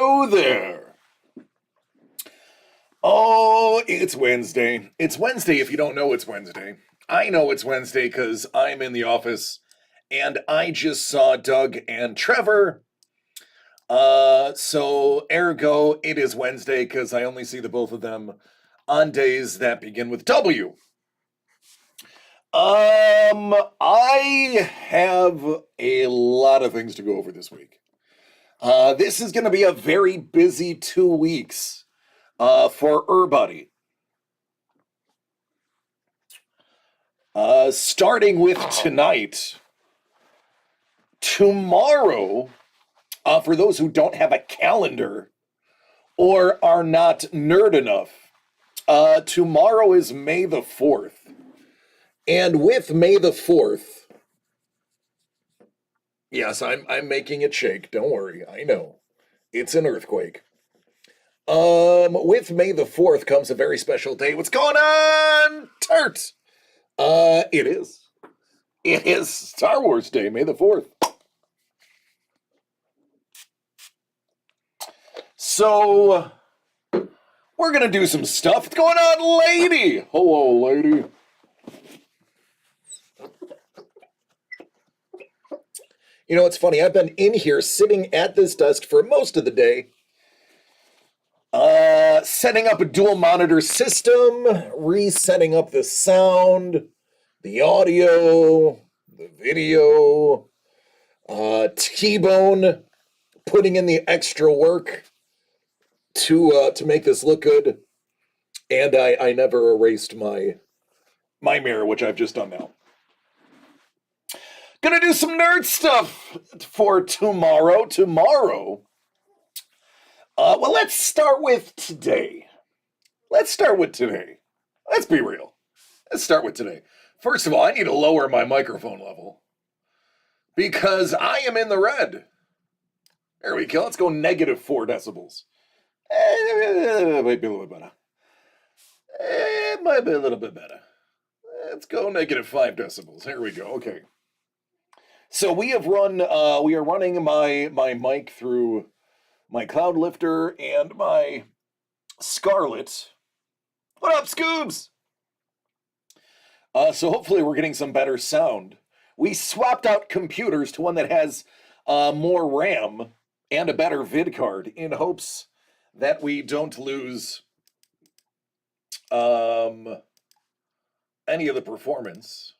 Hello there. Oh, it's Wednesday. It's Wednesday if you don't know it's Wednesday. I know it's Wednesday because I'm in the office and I just saw Doug and Trevor. So ergo, it is Wednesday because I only see the both of them on days that begin with W. I have a lot of things to go over this week. This is going to be a very busy 2 weeks for everybody. Starting with tonight, tomorrow, for those who don't have a calendar or are not nerd enough, tomorrow is May the 4th. And with May the 4th, yes, I'm making it shake. Don't worry. I know. It's an earthquake. With May the 4th comes a very special day. What's going on, Turt? It is. It is Star Wars Day, May the 4th. So, we're gonna do some stuff. What's going on, lady? Hello, lady. You know, it's funny. I've been in here sitting at this desk for most of the day, setting up a dual monitor system, resetting up the sound, the audio, the video, T-Bone putting in the extra work to make this look good, and I never erased my mirror, which I've just done now. Gonna do some nerd stuff for tomorrow. Well, let's start with today. Let's be real. Let's start with today. First of all, I need to lower my microphone level because I am in the red. There we go. Let's go -4 decibels. It might be a little bit better. It might be a little bit better. Let's go -5 decibels. Here we go. Okay. So we are running my mic through my Cloud Lifter and my Scarlett. What up, Scoobs? So hopefully we're getting some better sound. We swapped out computers to one that has more RAM and a better vid card in hopes that we don't lose any of the performance.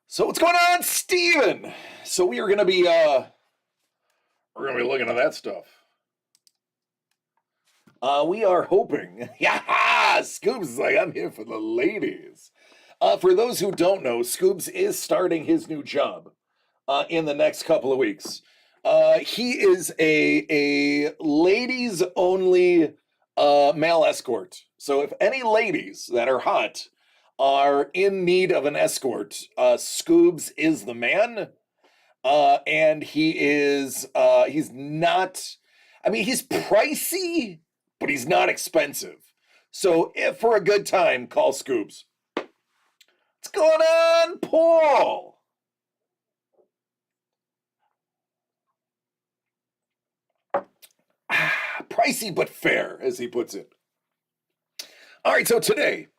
So what's going on, Steven? So we are gonna be looking at that stuff. We are hoping. Yeah, Scoobs is like, I'm here for the ladies. For those who don't know, Scoobs is starting his new job in the next couple of weeks. He is a ladies only male escort. So if any ladies that are hot are in need of an escort, Scoobs is the man. And he's not, I mean, he's pricey, but he's not expensive. So if for a good time, call Scoobs. What's going on, Paul? Pricey but fair, as he puts it. All right, so today,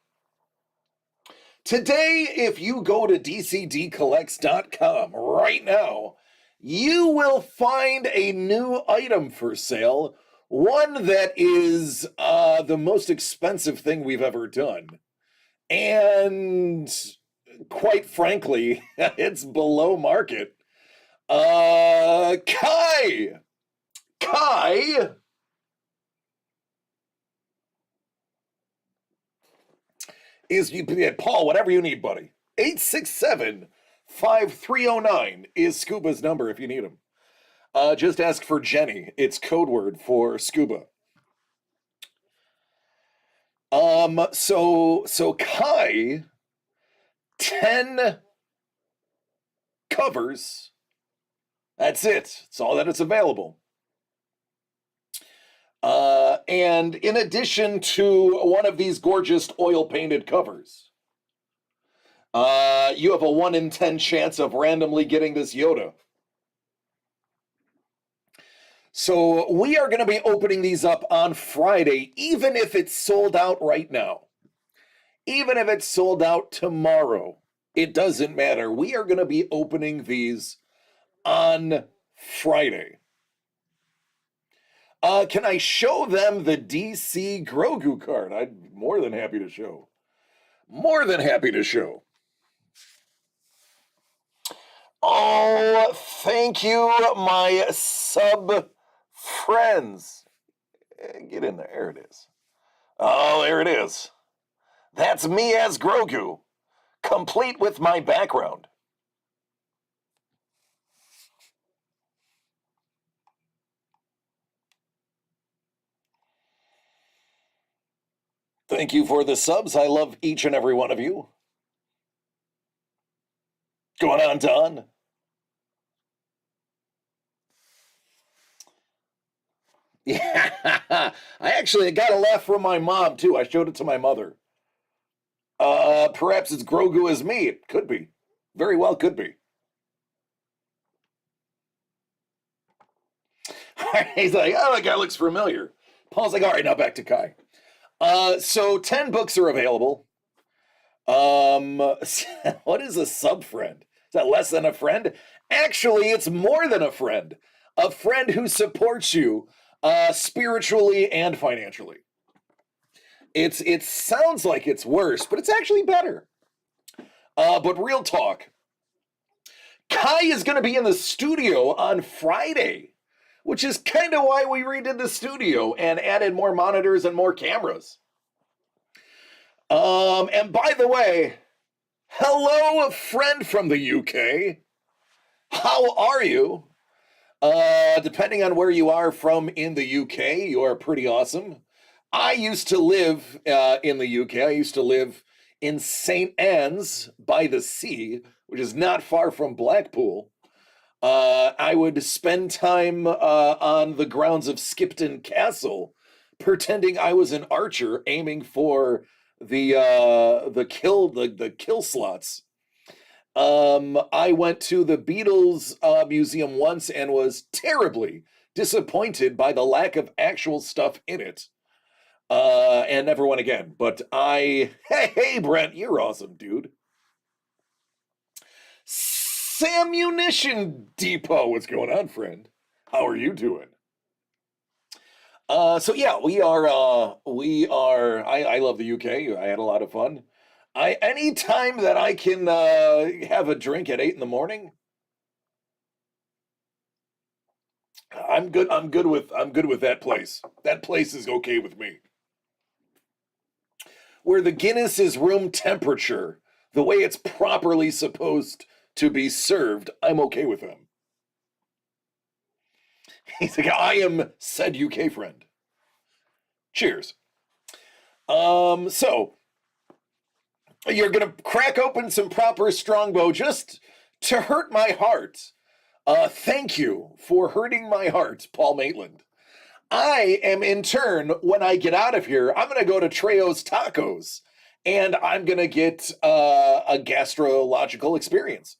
if you go to dcdcollects.com right now, you will find a new item for sale, one that is the most expensive thing we've ever done. And quite frankly, it's below market. Kai is Paul, whatever you need, buddy. 867-5309 is Scuba's number if you need him. Just ask for Jenny. It's code word for scuba. So Kai, 10 covers. That's it. It's all that it's available. And in addition to one of these gorgeous oil painted covers, You have a 1 in 10 chance of randomly getting this Yoda. So we are going to be opening these up on Friday, even if it's sold out right now. Even if it's sold out tomorrow, it doesn't matter. We are going to be opening these on Friday. Can I show them the DC Grogu card? I'm more than happy to show. More than happy to show. Oh, thank you, my sub friends. Get in there. There it is. Oh, there it is. That's me as Grogu, complete with my background. Thank you for the subs. I love each and every one of you. Going on, Don? Yeah, I actually got a laugh from my mom too. I showed it to my mother. Perhaps it's Grogu as me. It could be. Very well could be. He's like, oh, that guy looks familiar. Paul's like, all right, now back to Kai. So 10 books are available. What is a sub friend? Is that less than a friend? Actually, it's more than a friend. A friend who supports you spiritually and financially. It sounds like it's worse, but it's actually better. But real talk, Kai is going to be in the studio on Friday, which is kind of why we redid the studio and added more monitors and more cameras. And by the way, hello, friend from the UK. How are you? Depending on where you are from in the UK, you are pretty awesome. I used to live in the UK. I used to live in St. Anne's by the sea, which is not far from Blackpool. I would spend time on the grounds of Skipton Castle, pretending I was an archer aiming for the kill slots. I went to the Beatles museum once and was terribly disappointed by the lack of actual stuff in it. And never went again. But hey, Brent, you're awesome, dude. Sammunition Depot, what's going on, friend? How are you doing? So yeah, we are. I love the UK. I had a lot of fun. Any time that I can have a drink at 8 in the morning, I'm good. I'm good with that place. That place is okay with me. Where the Guinness is room temperature, the way it's properly supposed to be served, I'm okay with them. He's like, I am said UK friend. Cheers. So you're gonna crack open some proper strongbow just to hurt my heart. Thank you for hurting my heart, Paul Maitland. I am in turn, when I get out of here, I'm gonna go to Trejo's Tacos and I'm gonna get a gastrological experience.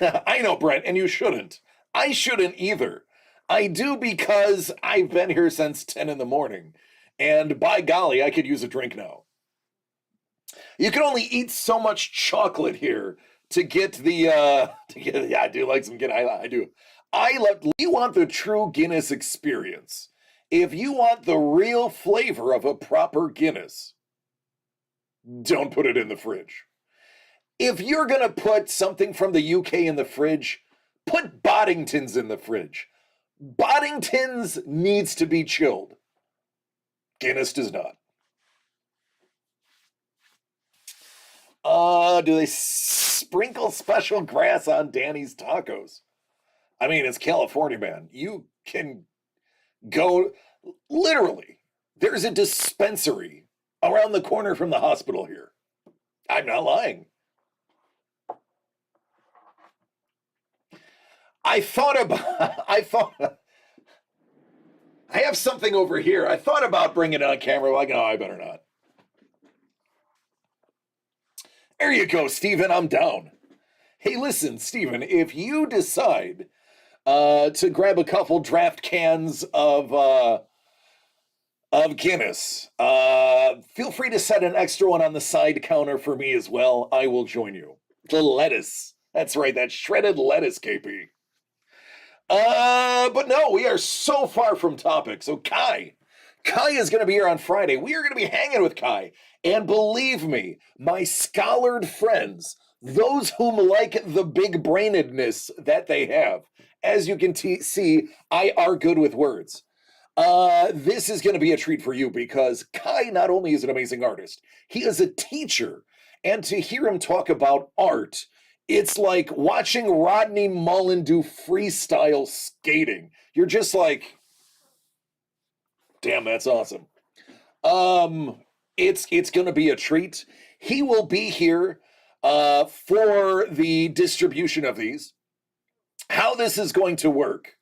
I know, Brent, and you shouldn't. I shouldn't either. I do because I've been here since 10 in the morning, and by golly, I could use a drink now. You can only eat so much chocolate here to get the yeah, I do like some Guinness. I do. You want the true Guinness experience. If you want the real flavor of a proper Guinness, don't put it in the fridge. If you're going to put something from the UK in the fridge, put Boddington's in the fridge. Boddington's needs to be chilled. Guinness does not. Do they sprinkle special grass on Danny's tacos? I mean, it's California, man. You can go literally. There's a dispensary around the corner from the hospital here. I'm not lying. I have something over here. I thought about bringing it on camera. Like, no, I better not. There you go, Steven. I'm down. Hey, listen, Steven, if you decide to grab a couple draft cans of Guinness, feel free to set an extra one on the side counter for me as well. I will join you. The lettuce. That's right, that shredded lettuce, KP. But no, we are so far from topic. So Kai is going to be here on Friday. We are going to be hanging with Kai. And believe me, my scholared friends, those whom like the big brainedness that they have, as you can see, I are good with words. This is going to be a treat for you because Kai not only is an amazing artist, he is a teacher. And to hear him talk about art, it's like watching Rodney Mullen do freestyle skating. You're just like, damn, that's awesome. It's going to be a treat. He will be here for the distribution of these. How this is going to work.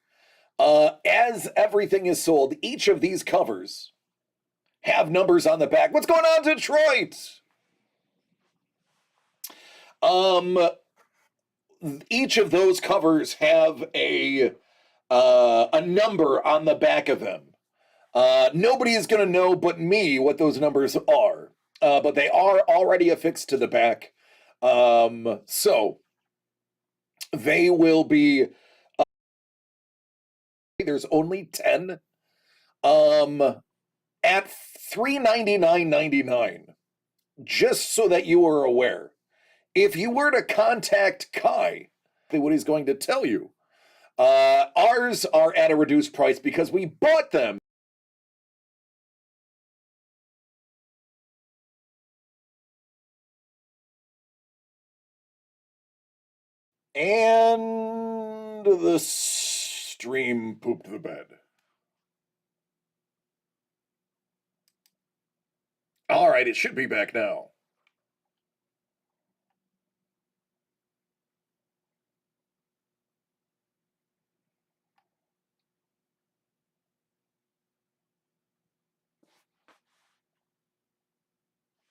As everything is sold, each of these covers have numbers on the back. What's going on, Detroit? Each of those covers have a number on the back of them. Nobody is going to know but me what those numbers are, but they are already affixed to the back. So they will be. There's only 10. At $399.99. Just so that you are aware, if you were to contact Kai, what he's going to tell you, ours are at a reduced price because we bought them. And the stream pooped the bed. All right, it should be back now.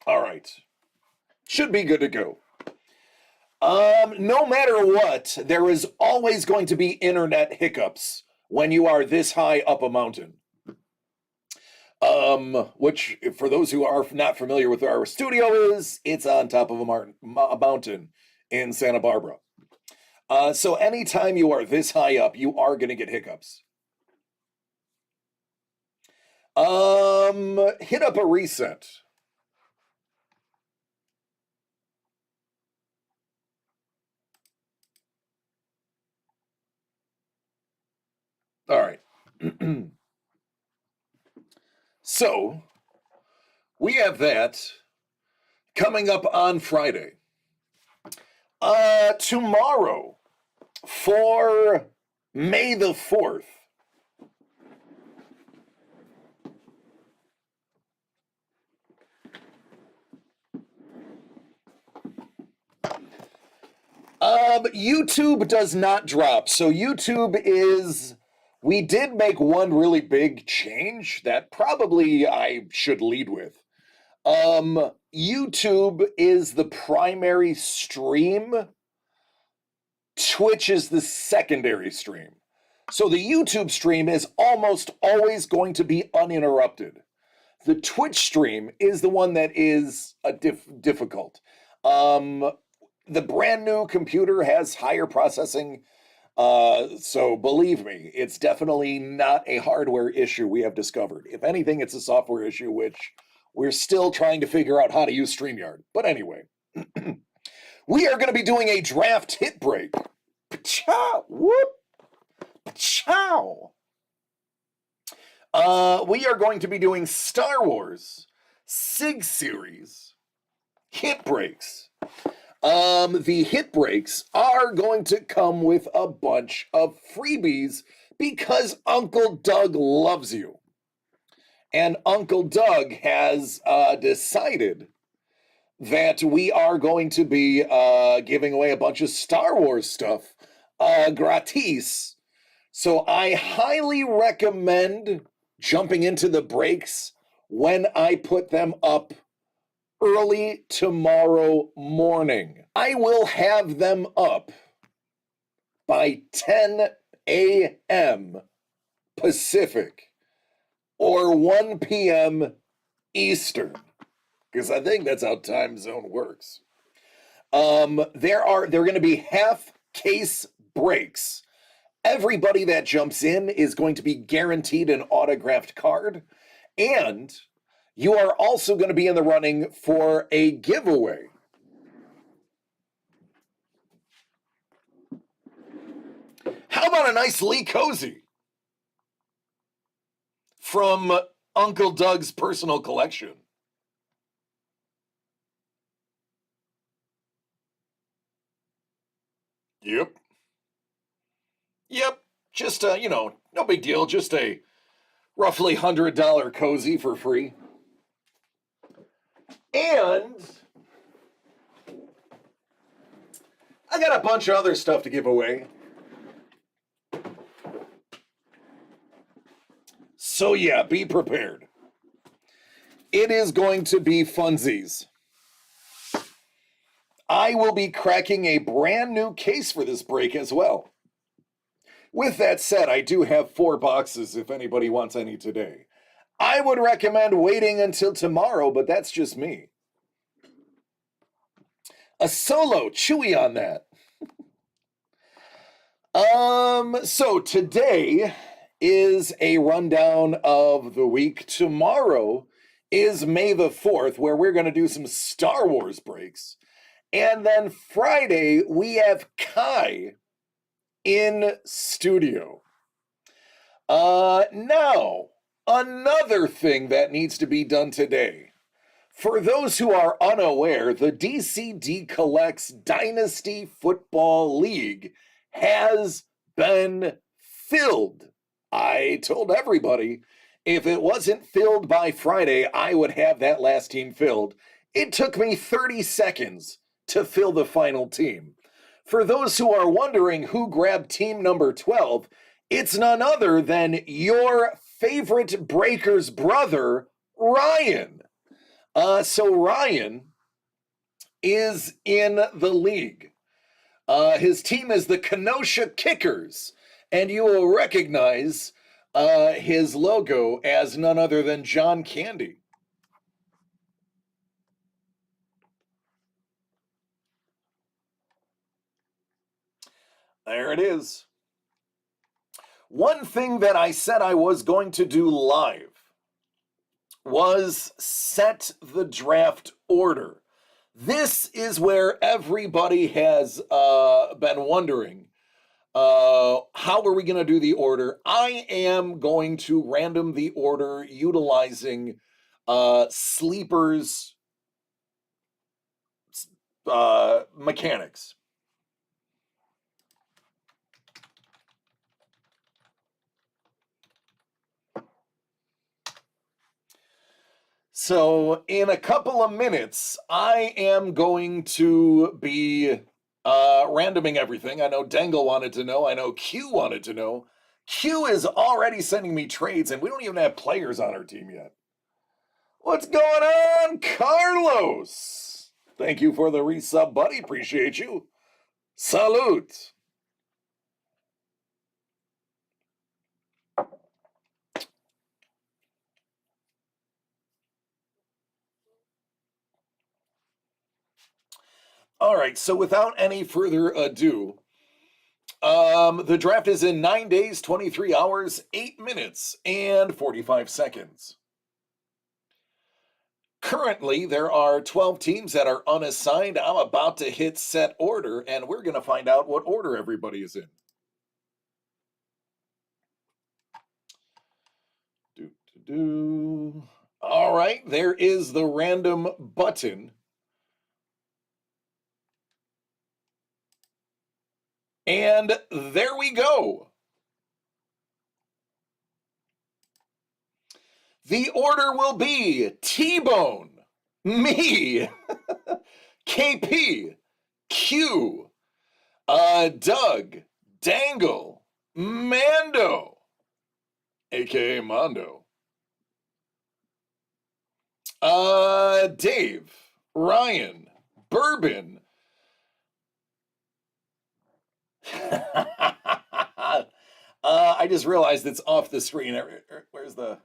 All right. Should be good to go. No matter what, there is always going to be internet hiccups when you are this high up a mountain. Which, for those who are not familiar with where our studio is, it's on top of a mountain in Santa Barbara. So anytime you are this high up, you are going to get hiccups. Hit up a reset. All right. So we have that coming up on Friday. Tomorrow, for May the 4th, YouTube does not drop. So YouTube is, we did make one really big change that probably I should lead with. YouTube is the primary stream. Twitch is the secondary stream. So the YouTube stream is almost always going to be uninterrupted. The Twitch stream is the one that is difficult. The brand new computer has higher processing. So believe me, it's definitely not a hardware issue we have discovered. If anything, it's a software issue, which we're still trying to figure out how to use StreamYard. But anyway, we are going to be doing a draft hit break. Ciao. Whoop. Ciao. We are going to be doing Star Wars SIG series hit breaks. The hit breaks are going to come with a bunch of freebies because Uncle Doug loves you. And Uncle Doug has decided that we are going to be giving away a bunch of Star Wars stuff gratis. So I highly recommend jumping into the breaks when I put them up early tomorrow morning. I will have them up by 10 a.m. Pacific or 1 p.m. Eastern, because I think that's how time zone works. There are going to be half case breaks. Everybody that jumps in is going to be guaranteed an autographed card, and you are also going to be in the running for a giveaway. How about a nice Lee Cozy from Uncle Doug's personal collection? Yep. Yep. Just, no big deal. Just a roughly $100 cozy for free. And I got a bunch of other stuff to give away. So yeah, be prepared. It is going to be funsies. I will be cracking a brand new case for this break as well. With that said, I do have 4 boxes if anybody wants any today. I would recommend waiting until tomorrow, but that's just me. A solo Chewy on that. So today is a rundown of the week. Tomorrow is May the 4th, where we're going to do some Star Wars breaks. And then Friday, we have Kai in studio. Now, another thing that needs to be done today. For those who are unaware, the DCD Collects Dynasty Football League has been filled. I told everybody if it wasn't filled by Friday, I would have that last team filled. It took me 30 seconds to fill the final team. For those who are wondering who grabbed team number 12, it's none other than your favorite Breaker's brother, Ryan. So Ryan is in the league. His team is the Kenosha Kickers, and you will recognize his logo as none other than John Candy. There it is. One thing that I said I was going to do live was set the draft order. This is where everybody has been wondering, how are we going to do the order? I am going to random the order utilizing Sleeper's mechanics. So in a couple of minutes, I am going to be randoming everything. I know Dangle wanted to know. I know Q wanted to know. Q is already sending me trades, and we don't even have players on our team yet. What's going on, Carlos? Thank you for the resub, buddy. Appreciate you. Salute. All right, so without any further ado, the draft is in 9 days, 23 hours, 8 minutes, and 45 seconds. Currently, there are 12 teams that are unassigned. I'm about to hit set order, and we're going to find out what order everybody is in. All right, there is the random button. And there we go. The order will be T-Bone, me, KP, Q, Doug, Dangle, Mando, aka Mondo, Dave, Ryan, Bourbon. I just realized it's off the screen. Where's the?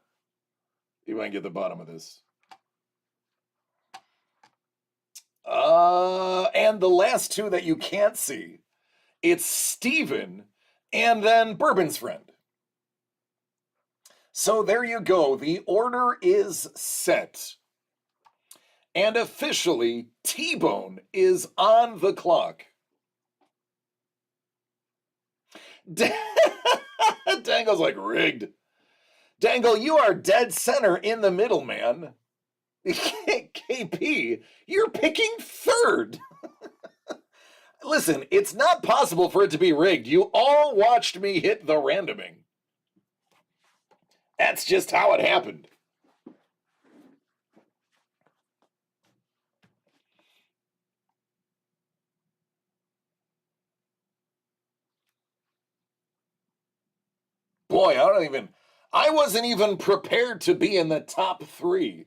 You might get the bottom of this. And the last two that you can't see, it's Steven and then Bourbon's friend. So there you go. The order is set. And officially, T-Bone is on the clock. Dangle's like, rigged. Dangle, you are dead center in the middle, man. KP, you're picking third. Listen, it's not possible for it to be rigged. You all watched me hit the randoming. That's just how it happened. Boy, I wasn't even prepared to be in the top 3.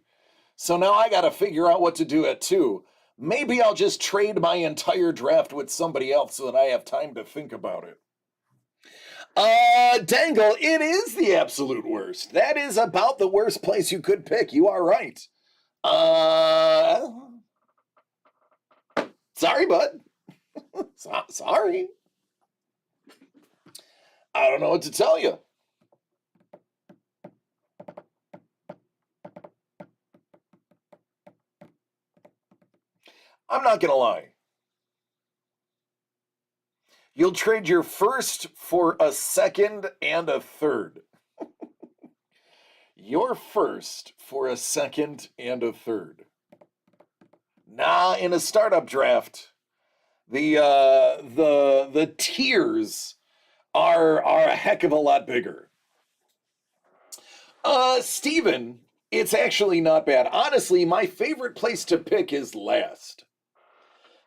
So now I got to figure out what to do at 2. Maybe I'll just trade my entire draft with somebody else so that I have time to think about it. Dangle, it is the absolute worst. That is about the worst place you could pick. You are right. Sorry, bud. Sorry. I don't know what to tell you. I'm not going to lie. You'll trade your first for a second and a third. Your first for a second and a third. Nah, in a startup draft, the tiers are a heck of a lot bigger. Steven, it's actually not bad. Honestly, my favorite place to pick is last.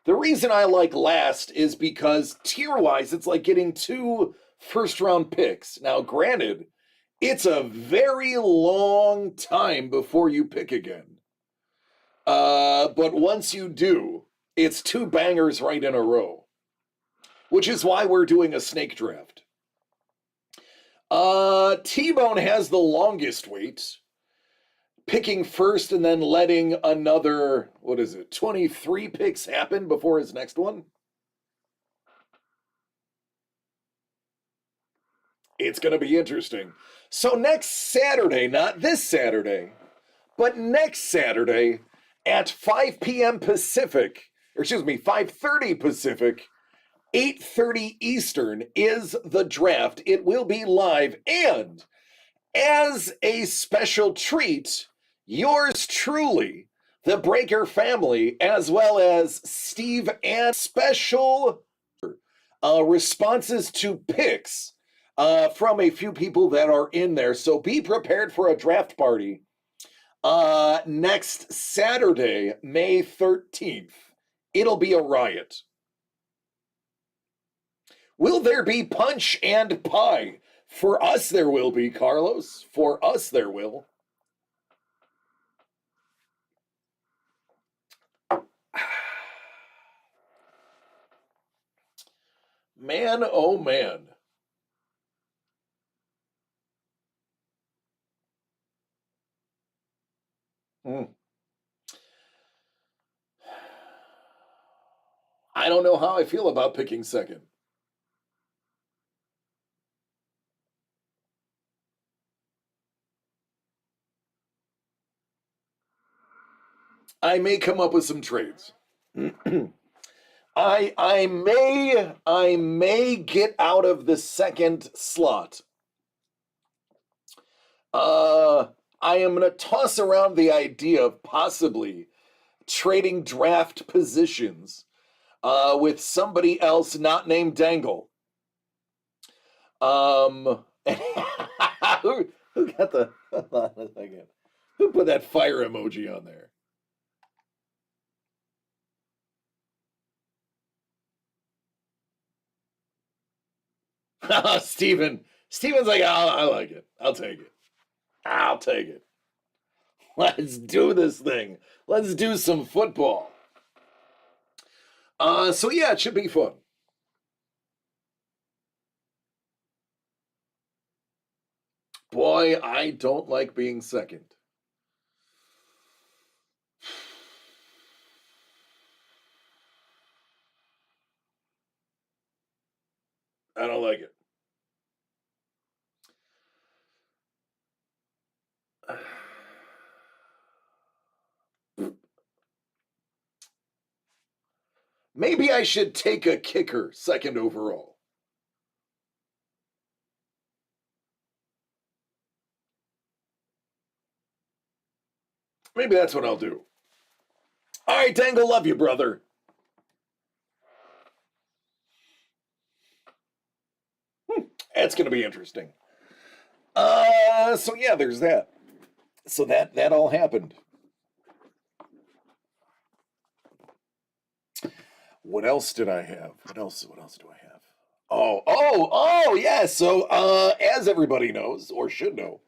The reason I like last is because tier-wise, it's like getting 2 first-round picks. Now, granted, it's a very long time before you pick again. But once you do, it's 2 bangers right in a row, which is why we're doing a snake draft. T-Bone has the longest wait, picking first and then letting another, 23 picks happen before his next one? It's going to be interesting. So next Saturday, not this Saturday, but next Saturday at 5 p.m. Pacific, 5:30 Pacific, 8:30 Eastern is the draft. It will be live, and as a special treat, yours truly, the Breaker family, as well as Steve and special responses to picks from a few people that are in there. So be prepared for a draft party next Saturday, May 13th. It'll be a riot. Will there be punch and pie? For us, there will be, Carlos. For us, there will. Man, oh man. I don't know how I feel about picking second. I may come up with some trades. I may get out of the second slot. I am going to toss around the idea of possibly trading draft positions with somebody else not named Dangle. Who got the? Hold on a second. Who put that fire emoji on there? Steven. Steven's like, I like it. I'll take it. I'll take it. Let's do this thing. Let's do some football. So yeah, it should be fun. Boy, I don't like being second. I don't like it. Maybe I should take a kicker second overall. Maybe that's what I'll do. All right, Dangle, love you, brother. That's going to be interesting. So yeah, there's that. So that all happened. What else did I have? What else do I have? Oh, yeah. So as everybody knows or should know,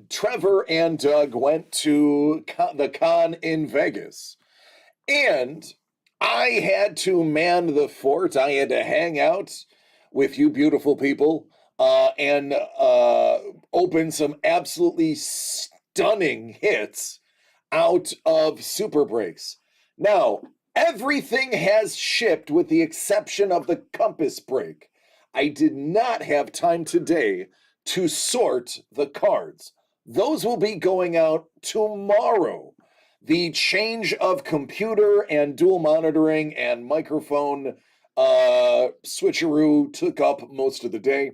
Trevor and Doug went to the con in Vegas. And I had to man the fort. I had to hang out with you beautiful people and open some absolutely stunning hits out of Super Breaks. Now, everything has shipped with the exception of the Compass Break. I did not have time today to sort the cards. Those will be going out tomorrow. The change of computer and dual monitoring and microphone switcheroo took up most of the day.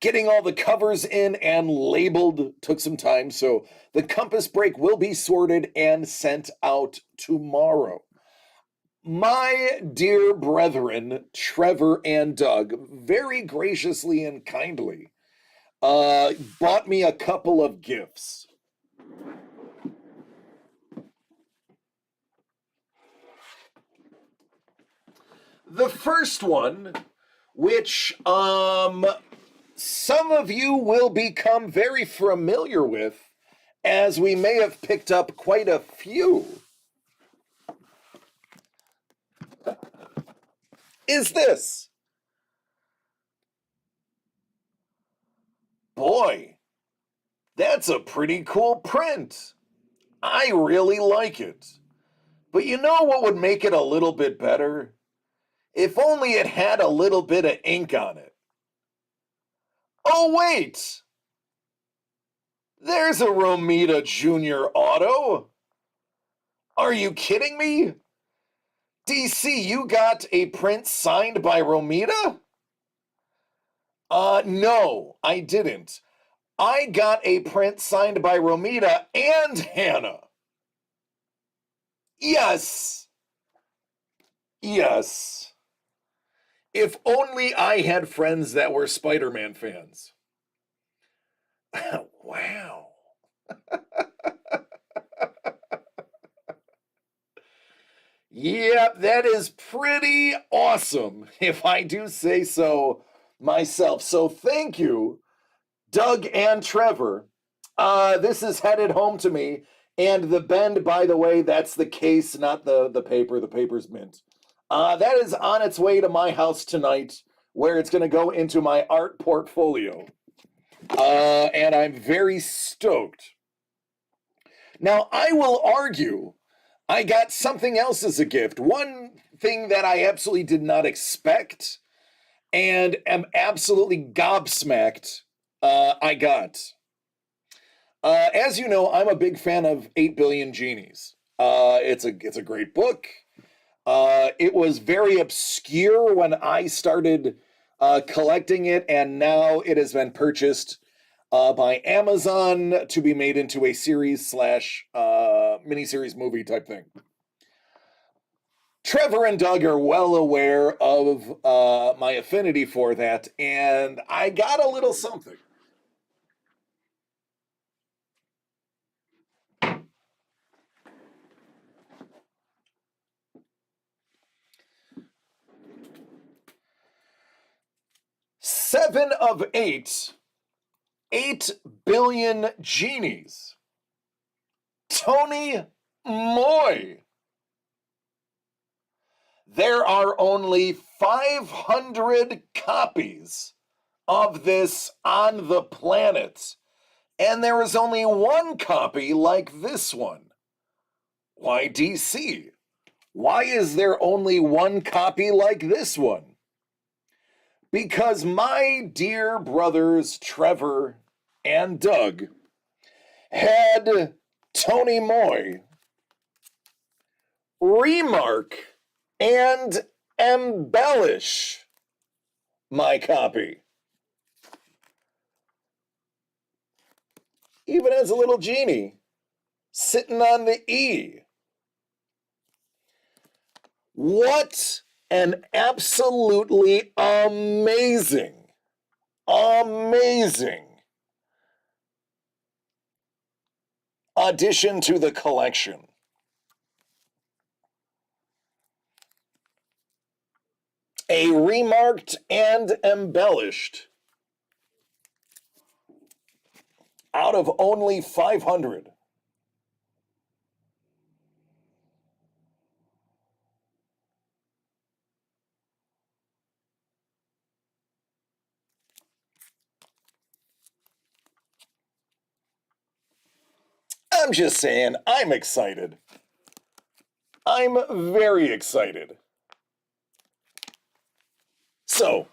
Getting all the covers in and labeled took some time, so the Compass Break will be sorted and sent out tomorrow. My dear brethren, Trevor and Doug, very graciously and kindly bought me a couple of gifts. The first one, which some of you will become very familiar with, as we may have picked up quite a few, is this. Boy, that's a pretty cool print. I really like it. But you know what would make it a little bit better? If only it had a little bit of ink on it. Oh, wait! There's a Romita Jr. auto. Are you kidding me? DC, you got a print signed by Romita? No, I didn't. I got a print signed by Romita and Hannah. Yes. Yes. If only I had friends that were Spider-Man fans. Wow. Yep, that is pretty awesome, if I do say so myself. So thank you, Doug and Trevor. This is headed home to me. And the bend, by the way, that's the case, not the paper. The paper's mint. That is on its way to my house tonight, where it's going to go into my art portfolio. And I'm very stoked. Now, I will argue I got something else as a gift. One thing that I absolutely did not expect and am absolutely gobsmacked I got. As you know, I'm a big fan of 8 Billion Genies. It's a great book. It was very obscure when I started collecting it, and now it has been purchased by Amazon to be made into a series slash miniseries movie type thing. Trevor and Doug are well aware of my affinity for that, and I got a little something. Seven of 8 8 billion genies. Tony Moy. There are only 500 copies of this on the planet, and there is only one copy like this one. Why DC? Why is there only one copy like this one? Because my dear brothers Trevor and Doug had Tony Moy remark and embellish my copy. Even as a little genie sitting on the E. What an absolutely amazing addition to the collection. A remarked and embellished out of only 500. I'm just saying, I'm excited. I'm very excited. So,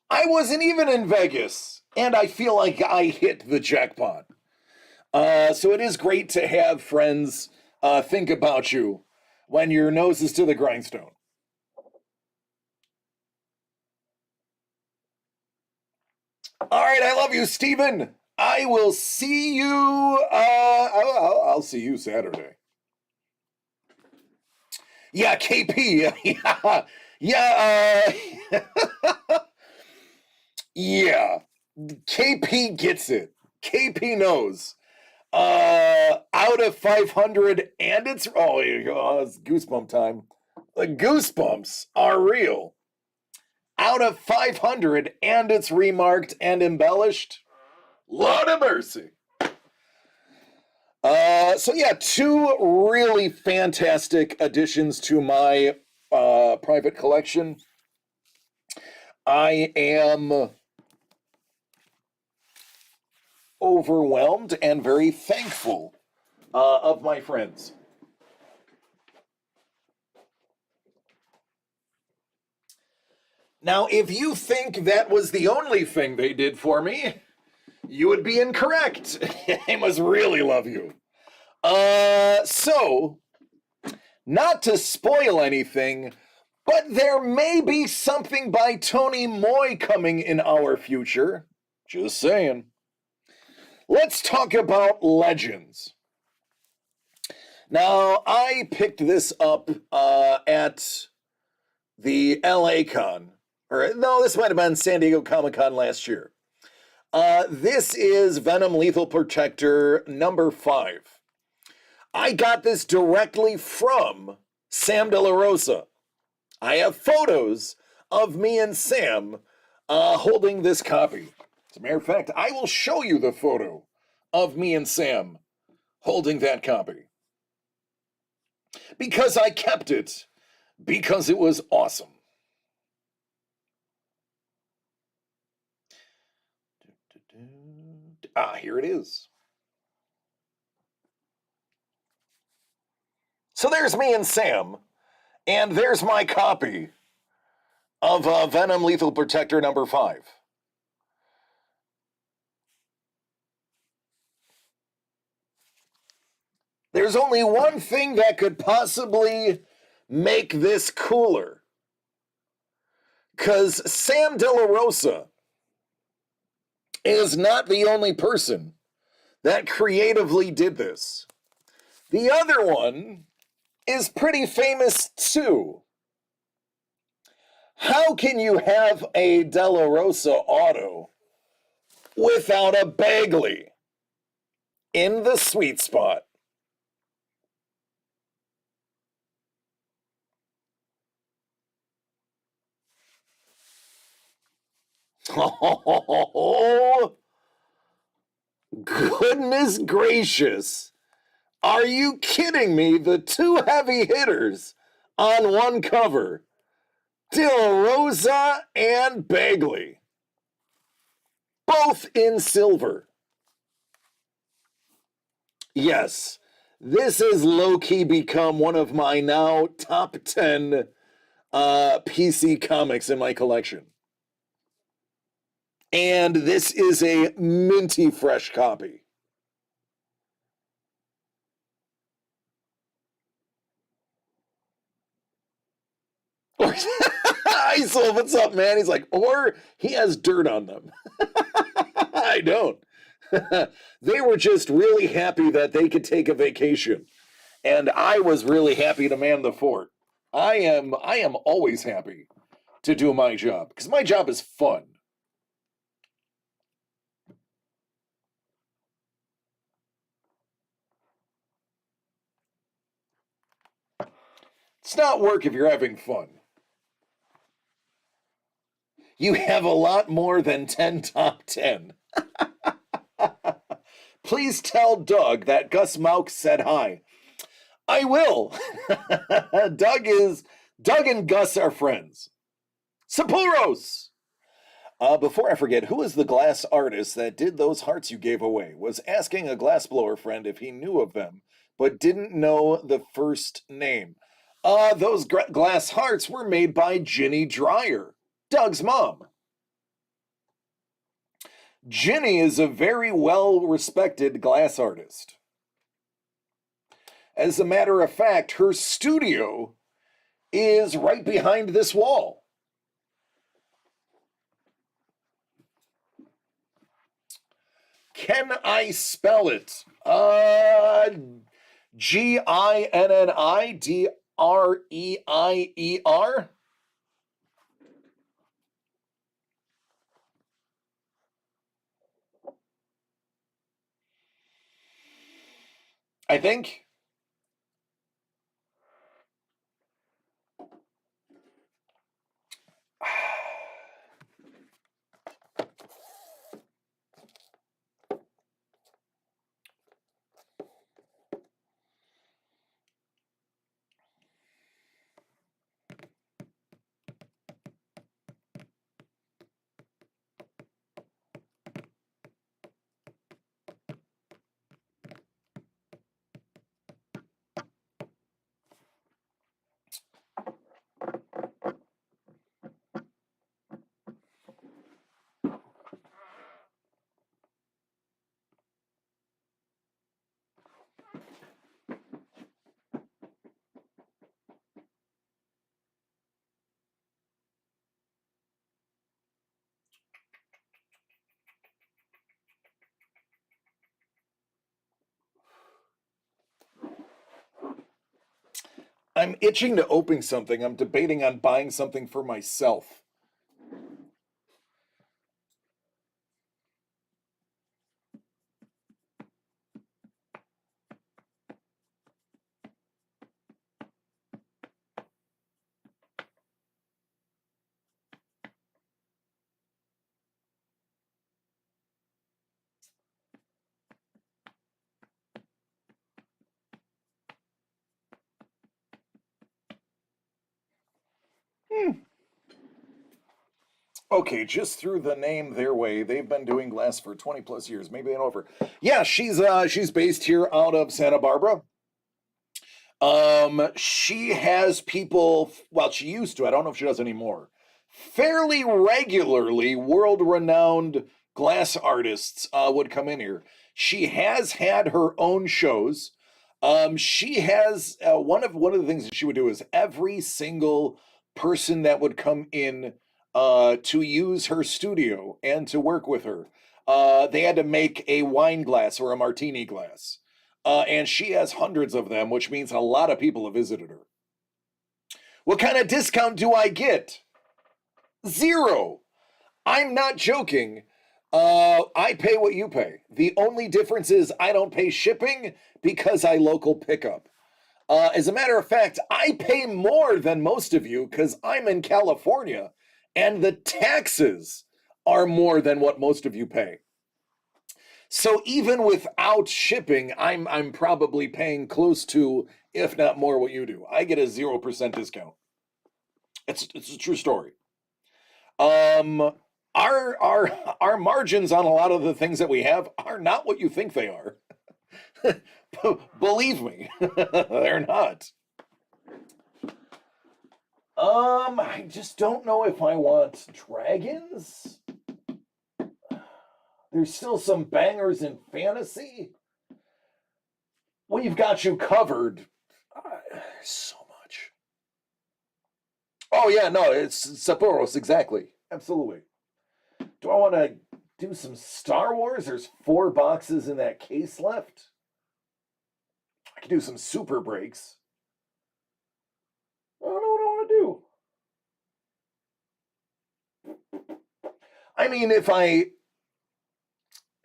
I wasn't even in Vegas, and I feel like I hit the jackpot. So it is great to have friends think about you when your nose is to the grindstone. All right, I love you, Steven. I will see you. I'll see you Saturday. Yeah, KP. Yeah, yeah. KP gets it. KP knows. Out of 500, and it's it's goosebump time. The goosebumps are real. Out of 500, and it's remarked and embellished. Lord of mercy. So yeah, two really fantastic additions to my private collection. I am overwhelmed and very thankful of my friends. Now, if you think that was the only thing they did for me, you would be incorrect. I must really love you. So, not to spoil anything, but there may be something by Tony Moy coming in our future. Just saying. Let's talk about Legends. Now, I picked this up at the LA Con. Or, no, this might have been San Diego Comic Con last year. This is Venom Lethal Protector number 5. I got this directly from Sam De La Rosa. I have photos of me and Sam holding this copy. As a matter of fact, I will show you the photo of me and Sam holding that copy. Because I kept it, because it was awesome. Here it is. So there's me and Sam, and there's my copy of Venom Lethal Protector number 5. There's only one thing that could possibly make this cooler. Because Sam De La Rosa is not the only person that creatively did this. The other one is pretty famous too. How can you have a De La Rosa auto without a Bagley in the sweet spot? Oh, goodness gracious. Are you kidding me? The two heavy hitters on one cover, De La Rosa and Bagley, both in silver. Yes, this has low-key become one of my now top 10 PC comics in my collection. And this is a minty fresh copy. Isol, what's up, man? He's like, or he has dirt on them. I don't. They were just really happy that they could take a vacation. And I was really happy to man the fort. I am always happy to do my job because my job is fun. It's not work if you're having fun. You have a lot more than 10 top 10. Please tell Doug that Gus Mauk said hi. I will. Doug and Gus are friends. Sapuros! Before I forget, who is the glass artist that did those hearts you gave away? Was asking a glassblower friend if he knew of them, but didn't know the first name. Those glass hearts were made by Ginny Dreyer, Doug's mom. Ginny is a very well-respected glass artist. As a matter of fact, her studio is right behind this wall. Can I spell it? Ginnidreier? I think. I'm itching to open something. I'm debating on buying something for myself. Okay, just through the name their way, they've been doing glass for 20 plus years, maybe and over. Yeah, she's based here out of Santa Barbara. She has people, well, she used to, I don't know if she does anymore. Fairly regularly, world-renowned glass artists would come in here. She has had her own shows. She has one of the things that she would do is every single person that would come in to use her studio and to work with her, they had to make a wine glass or a martini glass. And she has hundreds of them, which means a lot of people have visited her. What kind of discount do I get? Zero. I'm not joking. I pay what you pay. The only difference is I don't pay shipping because I local pickup. As a matter of fact, I pay more than most of you because I'm in California and the taxes are more than what most of you pay. So even without shipping, I'm probably paying close to, if not more, what you do. I get a 0% discount. It's a true story. Um, our margins on a lot of the things that we have are not what you think they are. Believe me, they're not. I just don't know if I want dragons. There's still some bangers in fantasy. We've got you covered. So much. Oh yeah, no, it's Sapporo's exactly. Absolutely. Do I want to do some Star Wars? There's 4 boxes in that case left. I could do some super breaks. I don't know what I want to do. I mean, if I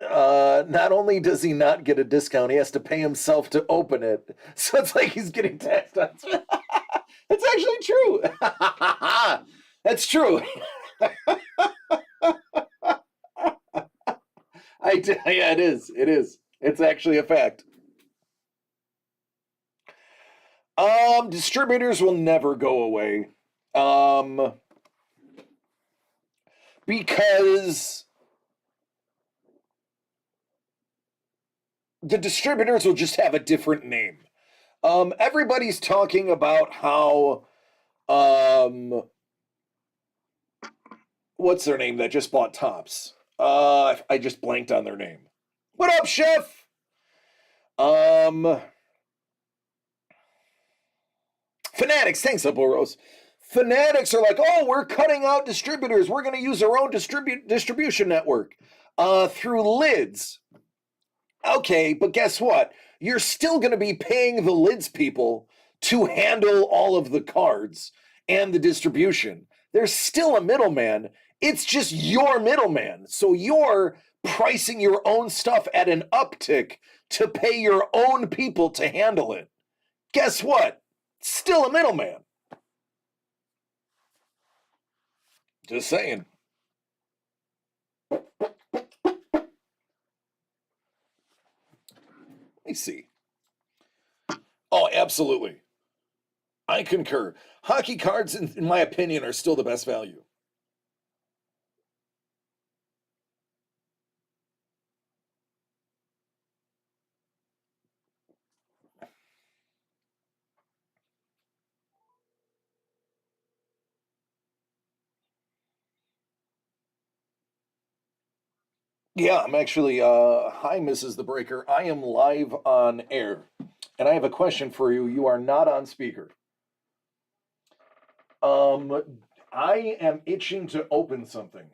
not only does he not get a discount, he has to pay himself to open it. So it's like he's getting taxed on. That's actually true. That's true. Yeah, it is. It is. It's actually a fact. Distributors will never go away. Because the distributors will just have a different name. Everybody's talking about how what's their name that just bought Tops? I just blanked on their name. What up, Chef? Fanatics, thanks, Boros. Fanatics are like, oh, we're cutting out distributors. We're going to use our own distribution network through Lids. Okay, but guess what? You're still going to be paying the Lids people to handle all of the cards and the distribution. There's still a middleman. It's just your middleman. So you're pricing your own stuff at an uptick to pay your own people to handle it. Guess what? Still a middleman. Just saying. Let me see. Oh, absolutely. I concur. Hockey cards, in my opinion, are still the best value. Yeah, I'm actually, hi, Mrs. The Breaker. I am live on air, and I have a question for you. You are not on speaker. I am itching to open something.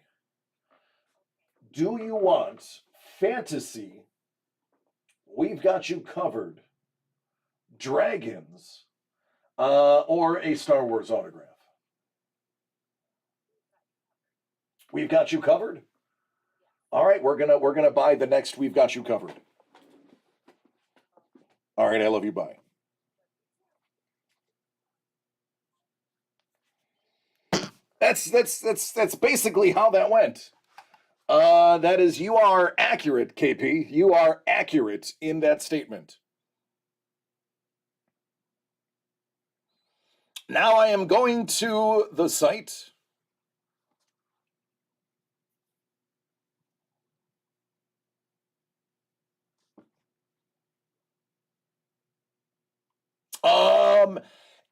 Do you want fantasy? We've got you covered. Dragons, or a Star Wars autograph? We've got you covered. All right, we're gonna buy the next. We've got you covered. All right, I love you. Bye. That's basically how that went. That is, you are accurate, KP. You are accurate in that statement. Now I am going to the site.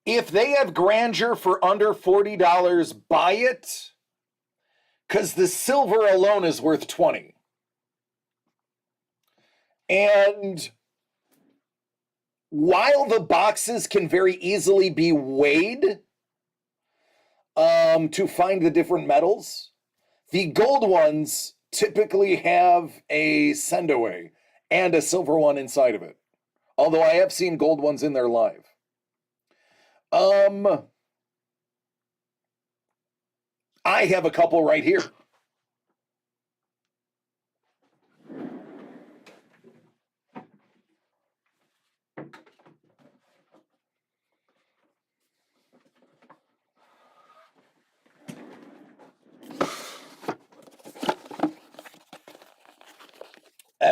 If they have grandeur for under $40, buy it. Because the silver alone is worth 20. And while the boxes can very easily be weighed to find the different metals, the gold ones typically have a send away and a silver one inside of it. Although I have seen gold ones in there live. I have a couple right here.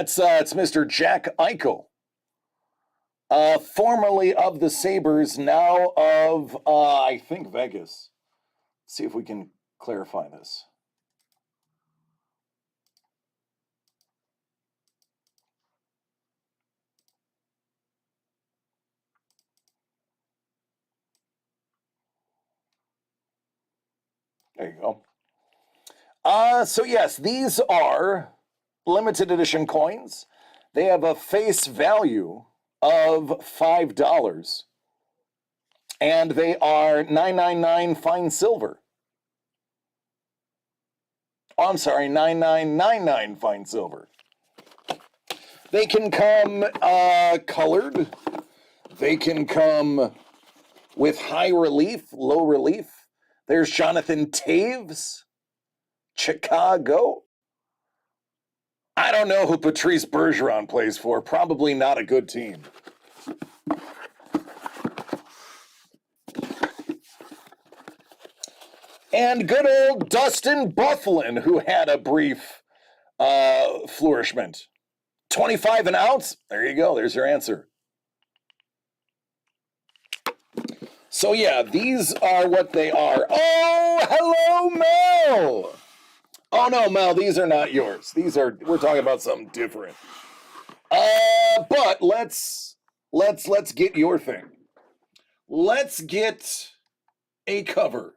It's Mr. Jack Eichel, formerly of the Sabres, now of I think Vegas. Let's see if we can clarify this. There you go. So yes, these are limited edition coins. They have a face value of $5, and they are 999 fine silver. Oh, I'm sorry, 9999 fine silver. They can come colored. They can come with high relief, low relief. There's Jonathan Toews, Chicago. I don't know who Patrice Bergeron plays for. Probably not a good team. And good old Dustin Byfuglien, who had a brief flourishment. 25 an ounce? There you go. There's your answer. So yeah, these are what they are. Oh, hello, Mel. Oh no, Mel, these are not yours. We're talking about something different. But let's get your thing. Let's get a cover.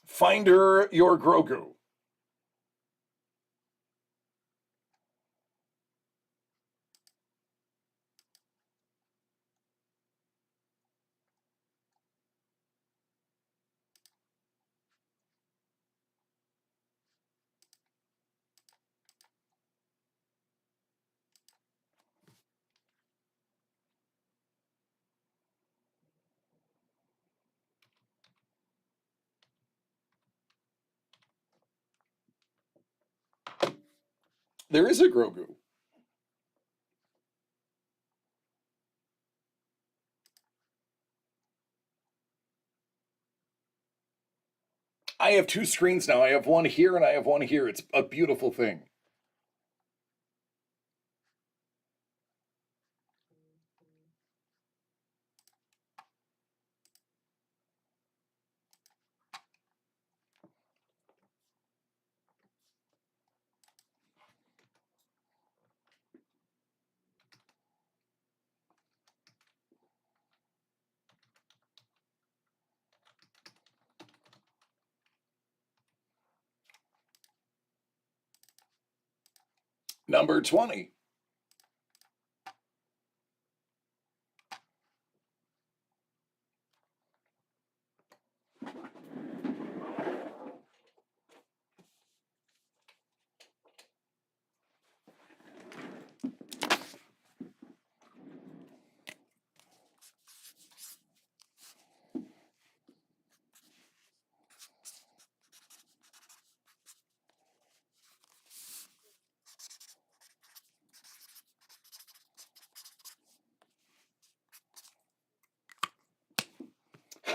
Finder your Grogu. There is a Grogu. I have two screens now. I have one here and I have one here. It's a beautiful thing. Number 20.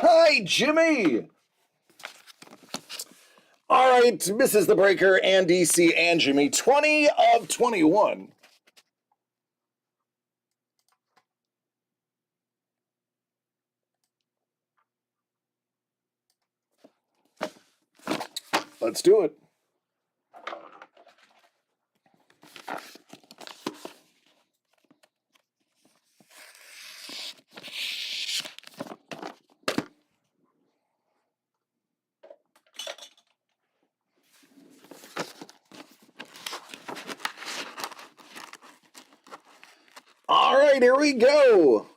Hi, Jimmy. All right, Mrs. the Breaker and DC and Jimmy. 20 of 21. Let's do it. All right, here we go.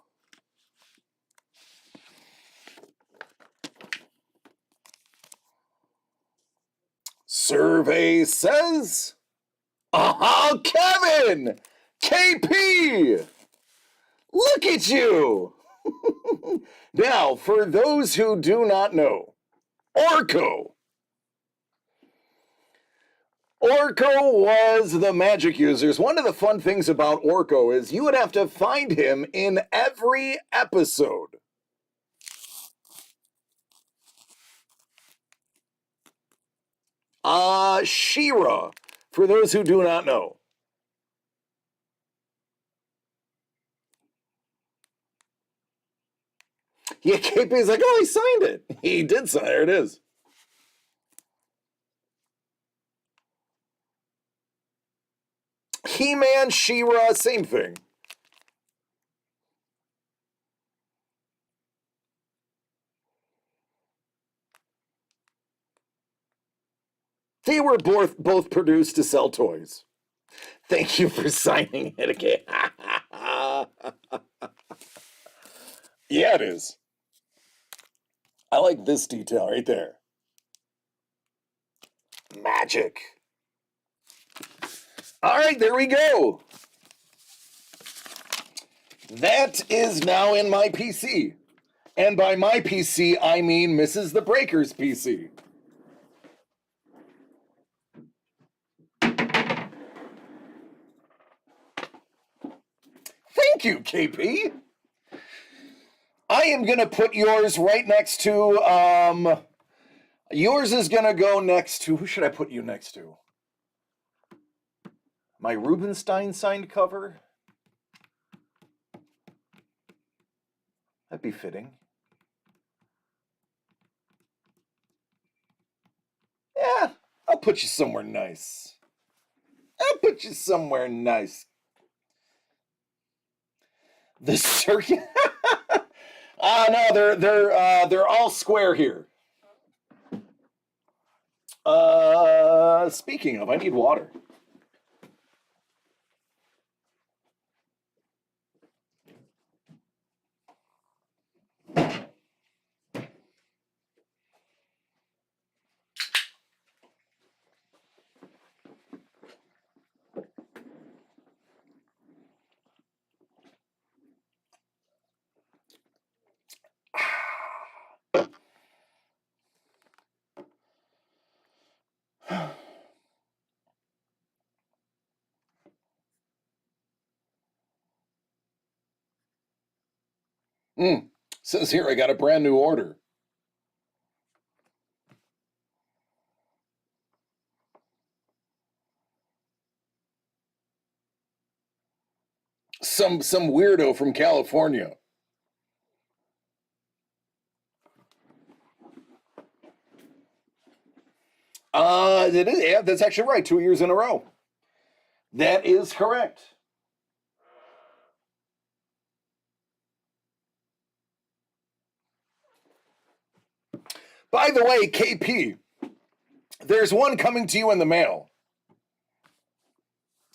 Survey. Face says, "Oh, Kevin! KP! Look at you!" Now, for those who do not know, Orko. Orko was the magic users. One of the fun things about Orko is you would have to find him in every episode. She-Ra, for those who do not know. Yeah, KP's like, oh, he signed it. He did sign it. There it is. He-Man, She-Ra, same thing. They were both produced to sell toys. Thank you for signing it again. Yeah, it is. I like this detail right there. Magic. All right, there we go. That is now in my PC. And by my PC, I mean Mrs. the Breaker's PC. Thank you, KP. I am going to put yours right next to, yours is going to go next to, who should I put you next to? My Rubenstein signed cover? That'd be fitting. Yeah, I'll put you somewhere nice. I'll put you somewhere nice. The circuit. No, they're all square here. Speaking of, I need water. Says here I got a brand new order. Some weirdo from California. It is, yeah, that's actually right. 2 years in a row. That is correct. By the way, KP, there's one coming to you in the mail.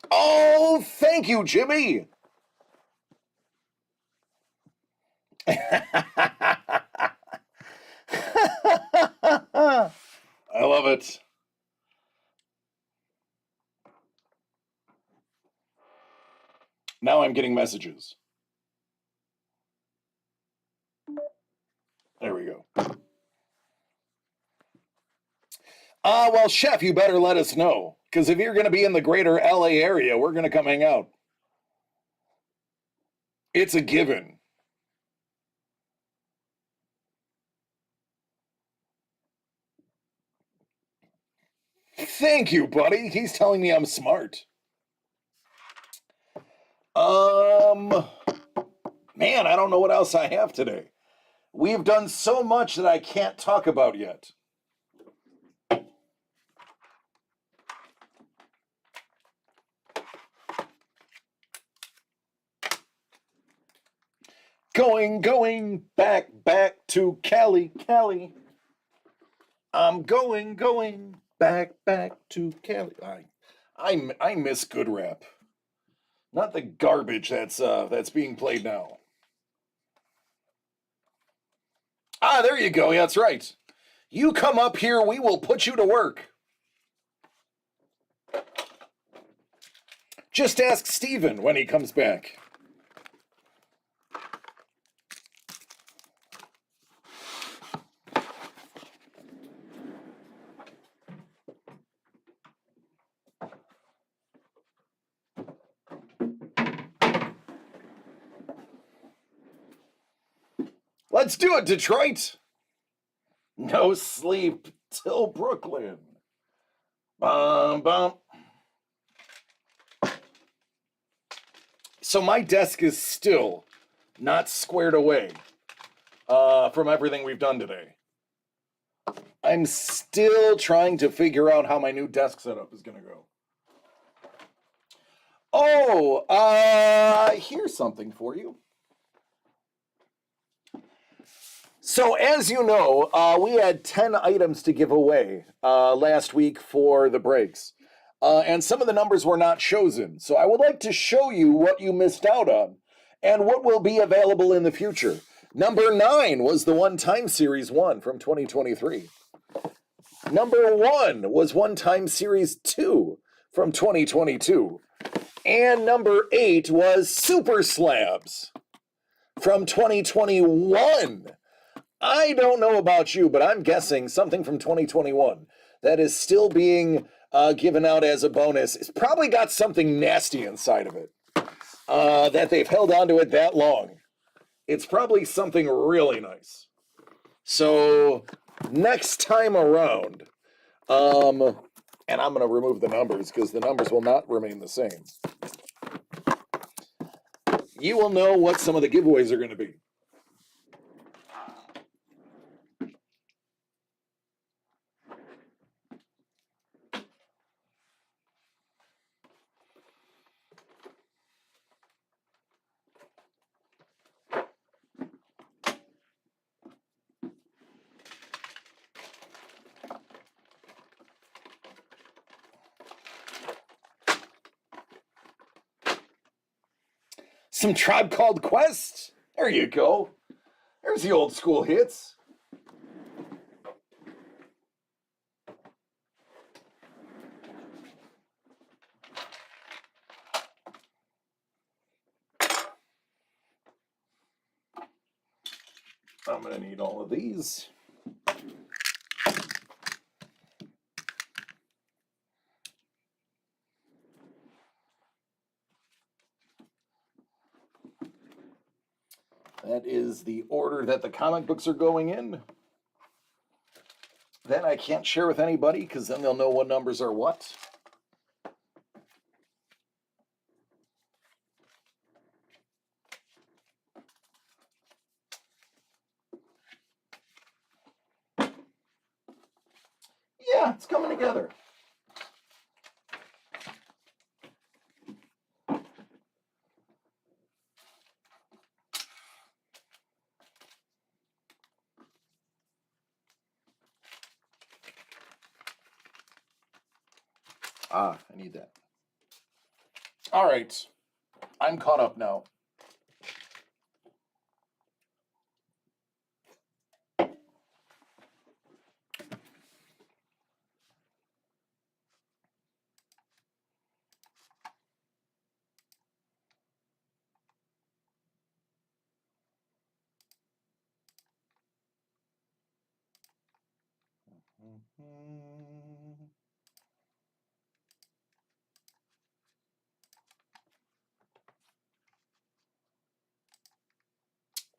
Oh, thank you, Jimmy. I love it. Now I'm getting messages. There we go. Well, Chef, you better let us know. Because if you're going to be in the greater LA area, we're going to come hang out. It's a given. Thank you, buddy. He's telling me I'm smart. Man, I don't know what else I have today. We've done so much that I can't talk about yet. Going back to Cali. I'm going back to Cali. I miss good rap. Not the garbage that's being played now. There you go. Yeah, that's right. You come up here, we will put you to work. Just ask Steven when he comes back. Let's do it, Detroit! No sleep till Brooklyn. Bum, bum. So my desk is still not squared away from everything we've done today. I'm still trying to figure out how my new desk setup is going to go. Oh, here's something for you. So as you know, we had 10 items to give away last week for the breaks. And some of the numbers were not chosen. So I would like to show you what you missed out on and what will be available in the future. Number 9 was the One Time Series 1 from 2023. Number 1 was One Time Series 2 from 2022. And number 8 was Super Slabs from 2021. I don't know about you, but I'm guessing something from 2021 that is still being given out as a bonus. It's probably got something nasty inside of it that they've held onto it that long. It's probably something really nice. So next time around, and I'm going to remove the numbers because the numbers will not remain the same. You will know what some of the giveaways are going to be. Some Tribe Called Quest. There you go. There's the old school hits. I'm going to need all of these. That is the order that the comic books are going in. That I can't share with anybody because then they'll know what numbers are what. Yeah, it's coming together. I need that. All right. I'm caught up now.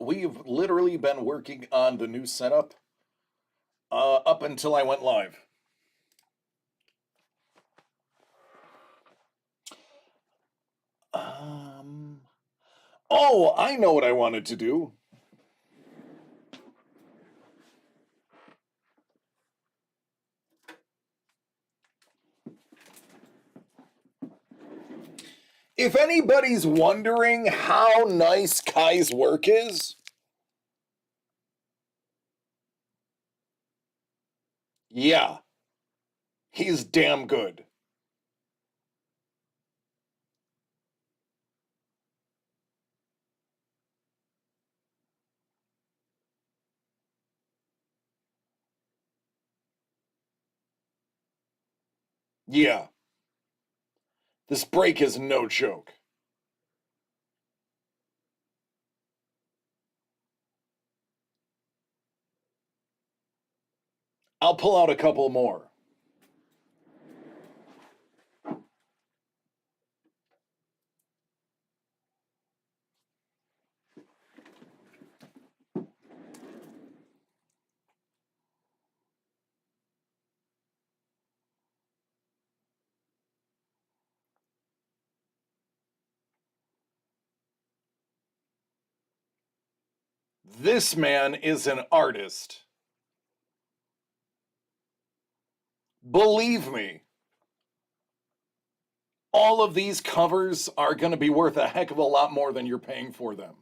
We've literally been working on the new setup up until I went live. Oh, I know what I wanted to do. If anybody's wondering how nice Kai's work is, yeah, he's damn good. Yeah. This break is no joke. I'll pull out a couple more. This man is an artist. Believe me, all of these covers are going to be worth a heck of a lot more than you're paying for them.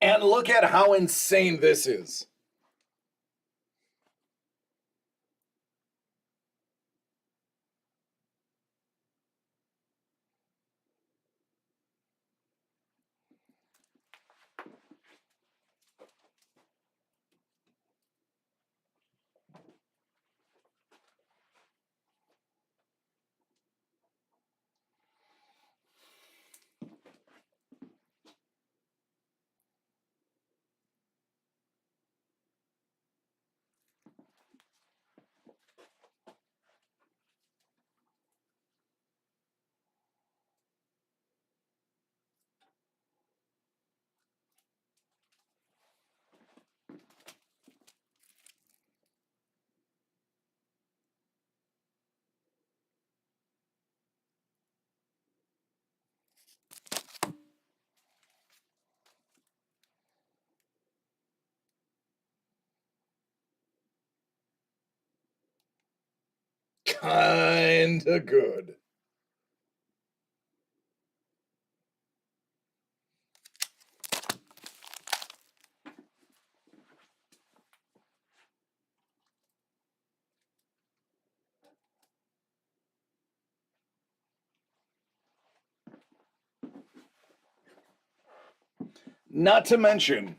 And look at how insane this is. Kinda good. Not to mention,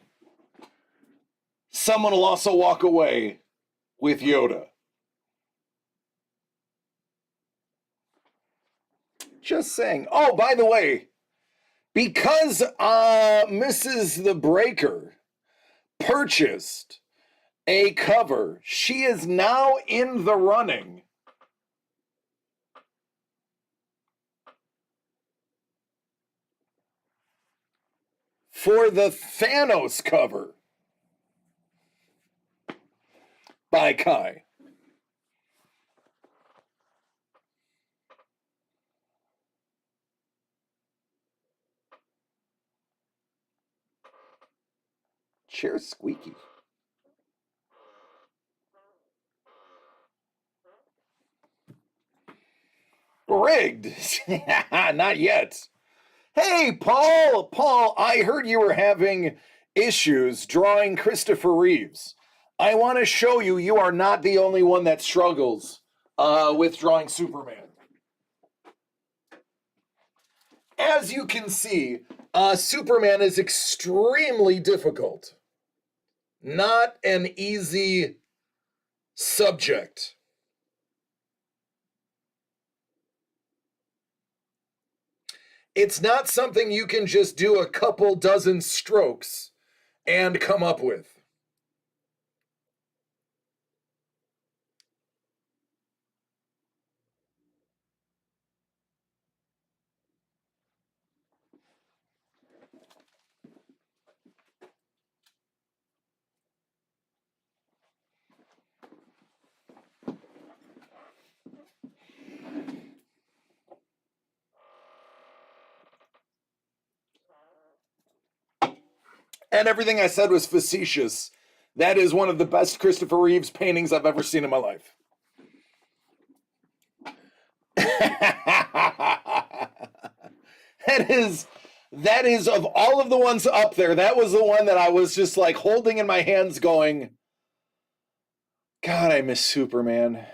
someone will also walk away with Yoda. Just saying. Oh, by the way, because Mrs. the Breaker purchased a cover, she is now in the running for the Thanos cover by Kai. Chair's squeaky. Rigged. Not yet. Hey, Paul. Paul, I heard you were having issues drawing Christopher Reeves. I want to show you you are not the only one that struggles with drawing Superman. As you can see, Superman is extremely difficult. Not an easy subject. It's not something you can just do a couple dozen strokes and come up with. And everything I said was facetious. That is one of the best Christopher Reeves paintings I've ever seen in my life. That is of all of the ones up there, that was the one that I was just like holding in my hands going, God, I miss Superman.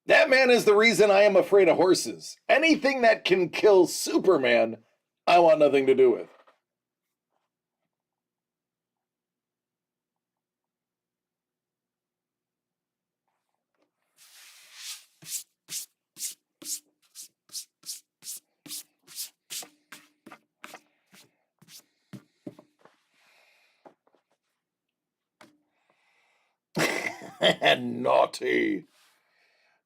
That man is the reason I am afraid of horses. Anything that can kill Superman, I want nothing to do with. Naughty.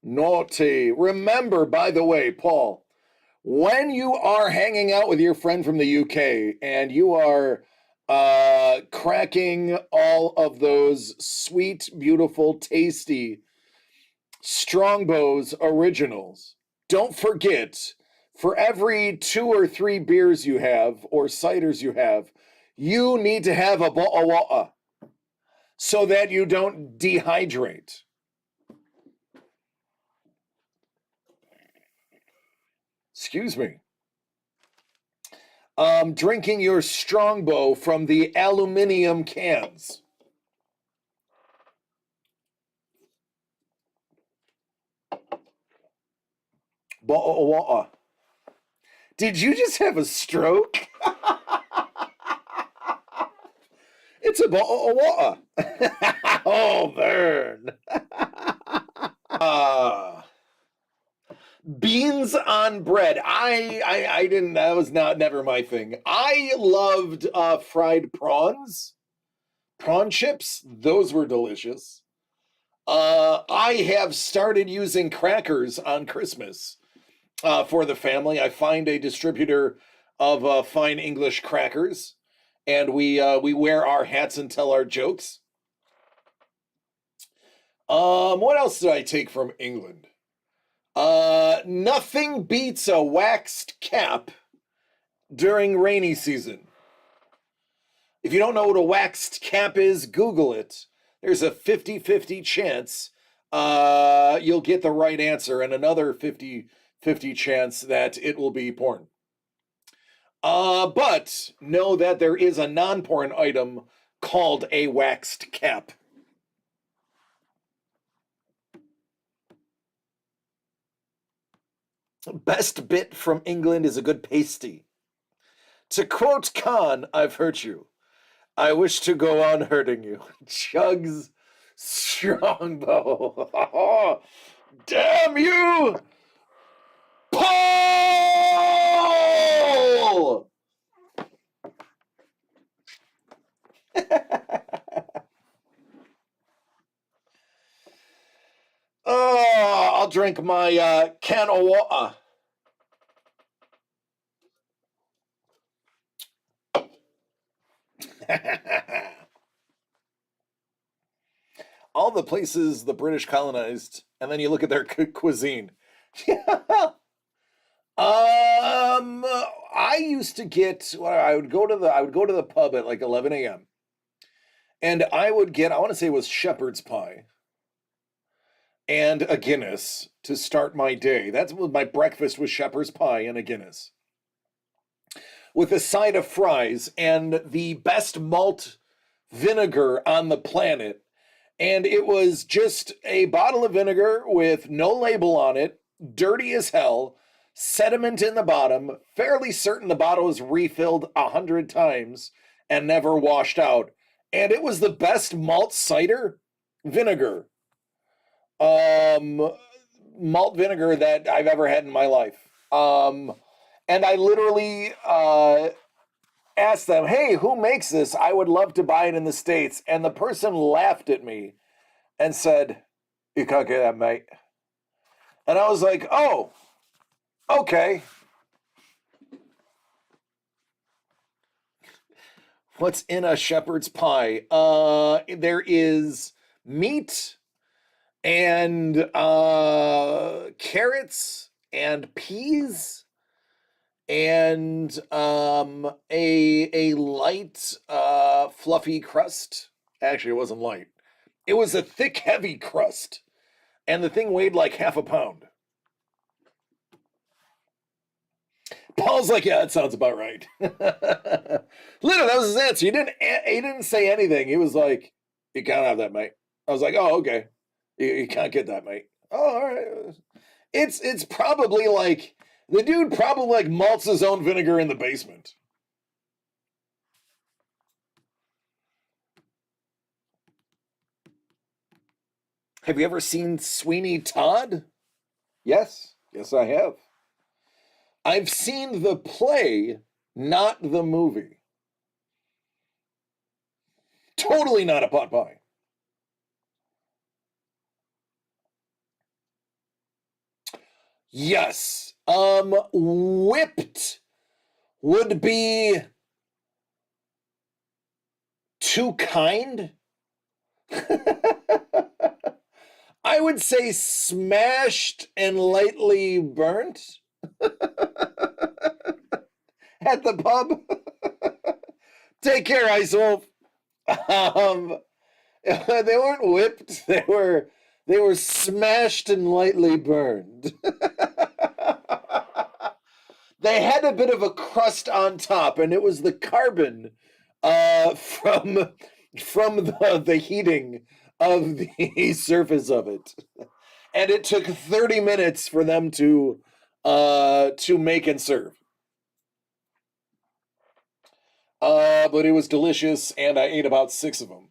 Naughty. Remember, by the way, Paul, when you are hanging out with your friend from the UK and you are cracking all of those sweet, beautiful, tasty Strongbows originals, don't forget, for every 2 or 3 beers you have or ciders you have, you need to have a bottle of water so that you don't dehydrate. Excuse me. Drinking your Strongbow from the aluminum cans. Bottle of water. Did you just have a stroke? It's a bottle of water. Oh, burn. Beans on bread. I didn't, that was never my thing. I loved fried prawns. Prawn chips, those were delicious. I have started using crackers on Christmas for the family. I find a distributor of fine English crackers, and we wear our hats and tell our jokes. What else did I take from England? Nothing beats a waxed cap during rainy season. If you don't know what a waxed cap is, Google it. There's a 50-50 chance you'll get the right answer, and another 50-50 chance that it will be porn. But know that there is a non-porn item called a waxed cap. Best bit from England is a good pasty. To quote Khan, I've hurt you. I wish to go on hurting you. Chugs Strongbow. Damn you, Paul! Oh, I'll drink my can of water. All the places the British colonized, and then you look at their cuisine. I used to get. I would go to the pub at like 11 a.m. and I would get. I want to say it was shepherd's pie and a Guinness to start my day. That's what my breakfast was: shepherd's pie and a Guinness, with a side of fries and the best malt vinegar on the planet. And it was just a bottle of vinegar with no label on it, dirty as hell, sediment in the bottom, fairly certain the bottle was refilled 100 times and never washed out. And it was the best malt cider vinegar, malt vinegar that I've ever had in my life. And I literally asked them, hey, who makes this? I would love to buy it in the States. And the person laughed at me and said, you can't get that, mate. And I was like, oh, okay. What's in a shepherd's pie? There is meat and carrots and peas and a light fluffy crust. Actually, it wasn't light. It was a thick, heavy crust, and the thing weighed like half a pound. Paul's like, yeah, that sounds about right. Literally, that was his answer. He didn't say anything. He was like, you can't have that, mate. I was like, oh, okay. You can't get that, mate. Oh, all right. It's probably like the dude probably like malts his own vinegar in the basement. Have you ever seen Sweeney Todd? Yes. Yes, I have. I've seen the play, not the movie. Totally not a pot pie. Yes. Whipped would be too kind. I would say smashed and lightly burnt at the pub. Take care, Ice Wolf. They weren't whipped. They were smashed and lightly burned. They had a bit of a crust on top, and it was the carbon from the heating of the surface of it. And it took 30 minutes for them to make and serve. But it was delicious, and I ate about 6 of them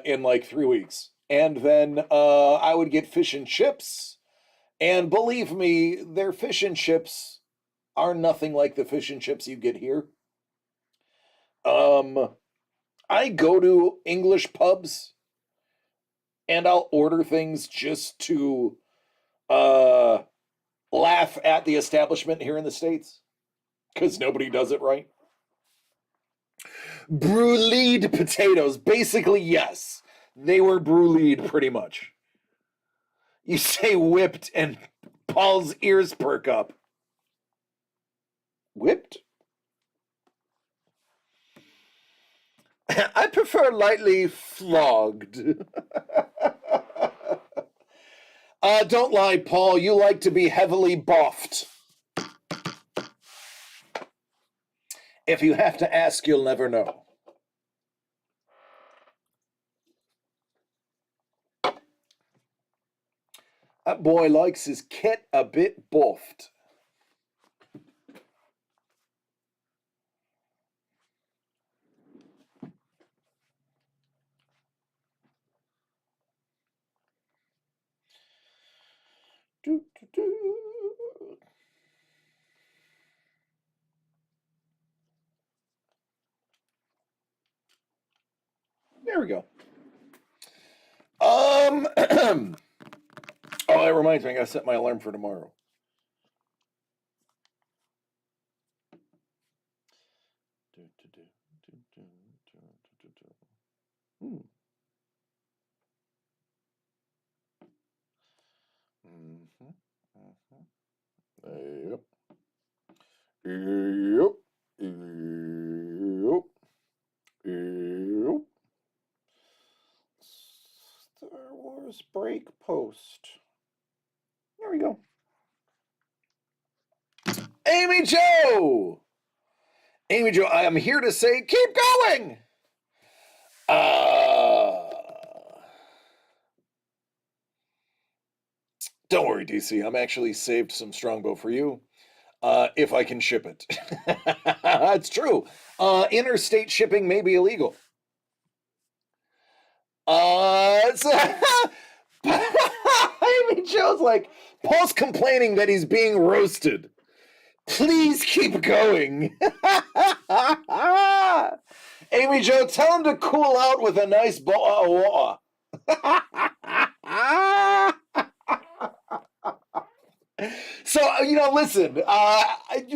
in like 3 weeks. And then I would get fish and chips, and believe me, their fish and chips are nothing like the fish and chips you get here. I go to English pubs, and I'll order things just to laugh at the establishment here in the States, because nobody does it right. Bruleed potatoes. Basically, yes. They were bruleed, pretty much. You say whipped, and Paul's ears perk up. Whipped? I prefer lightly flogged. Don't lie, Paul. You like to be heavily boffed. If you have to ask, you'll never know. That boy likes his kit a bit boffed. Do, do, do. There we go. Oh, that reminds me, I gotta set my alarm for tomorrow. Hmm. Mm-hmm. Mm-hmm. Yep. Yep. Yep. Yep. Star Wars break post. There we go. Amy Jo! Amy Jo, I am here to say, keep going! Don't worry, DC. I'm actually saved some Strongbow for you. If I can ship it. It's true. Interstate shipping may be illegal. Amy Jo's like, Paul's complaining that he's being roasted. Please keep going. Amy Jo, tell him to cool out with a nice boa. So, listen,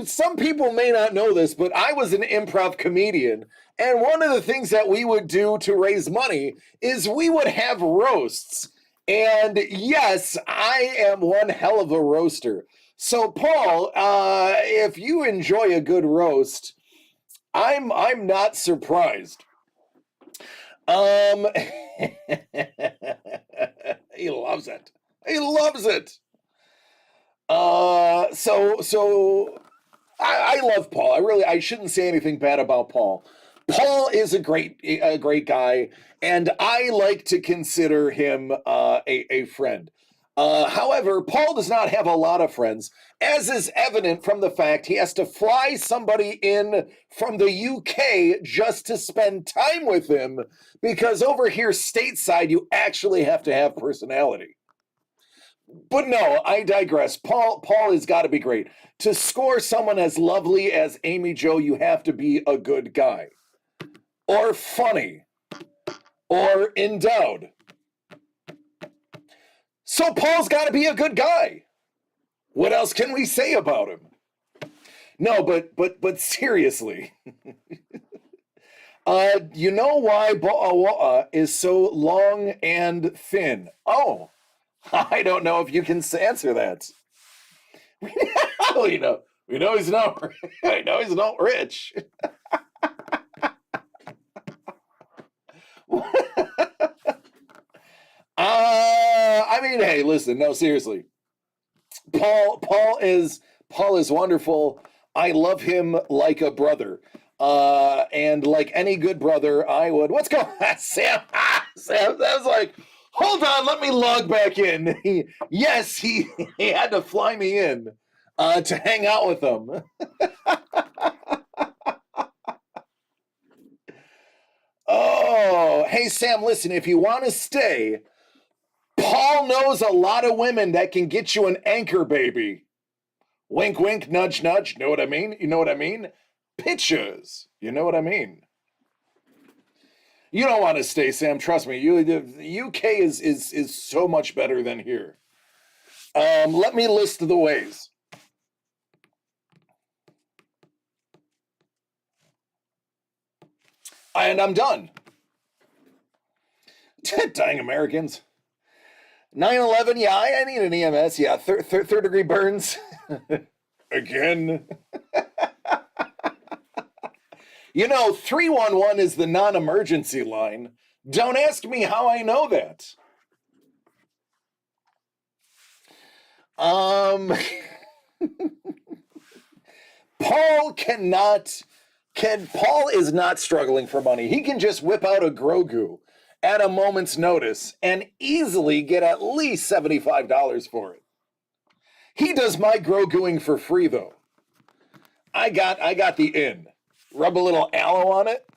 some people may not know this, but I was an improv comedian. And one of the things that we would do to raise money is we would have roasts. And yes, I am one hell of a roaster. So, Paul, if you enjoy a good roast, I'm not surprised. Um, he loves it. He loves it. So I love Paul. I shouldn't say anything bad about Paul. Paul is a great guy, and I like to consider him a friend. However, Paul does not have a lot of friends, as is evident from the fact he has to fly somebody in from the UK just to spend time with him, because over here stateside you actually have to have personality. But no, I digress. Paul has got to be great. To score someone as lovely as Amy Jo, you have to be a good guy, or funny, or endowed. So Paul's got to be a good guy. What else can we say about him? No, but seriously, you know why Bo'awa'a is so long and thin? Oh, I don't know if you can answer that. we know he's not. I know he's not rich. I mean, hey, listen, no, seriously. Paul is wonderful. I love him like a brother. And like any good brother, I would. What's going on, Sam? Sam, that was like, hold on, let me log back in. Yes, he had to fly me in to hang out with him. Oh, hey, Sam, listen, if you want to stay, Paul knows a lot of women that can get you an anchor baby. Wink, wink, nudge, nudge. Know what I mean? You know what I mean? Pictures. You know what I mean? You don't want to stay, Sam. Trust me. The UK is so much better than here. Let me list the ways. And I'm done. Dying Americans. 9/11, yeah, I need an EMS. Yeah, third degree burns. Again. 311 is the non-emergency line. Don't ask me how I know that. Um, Paul Paul is not struggling for money. He can just whip out a Grogu at a moment's notice and easily get at least $75 for it. He does my Groguing for free though. I got the in. Rub a little aloe on it.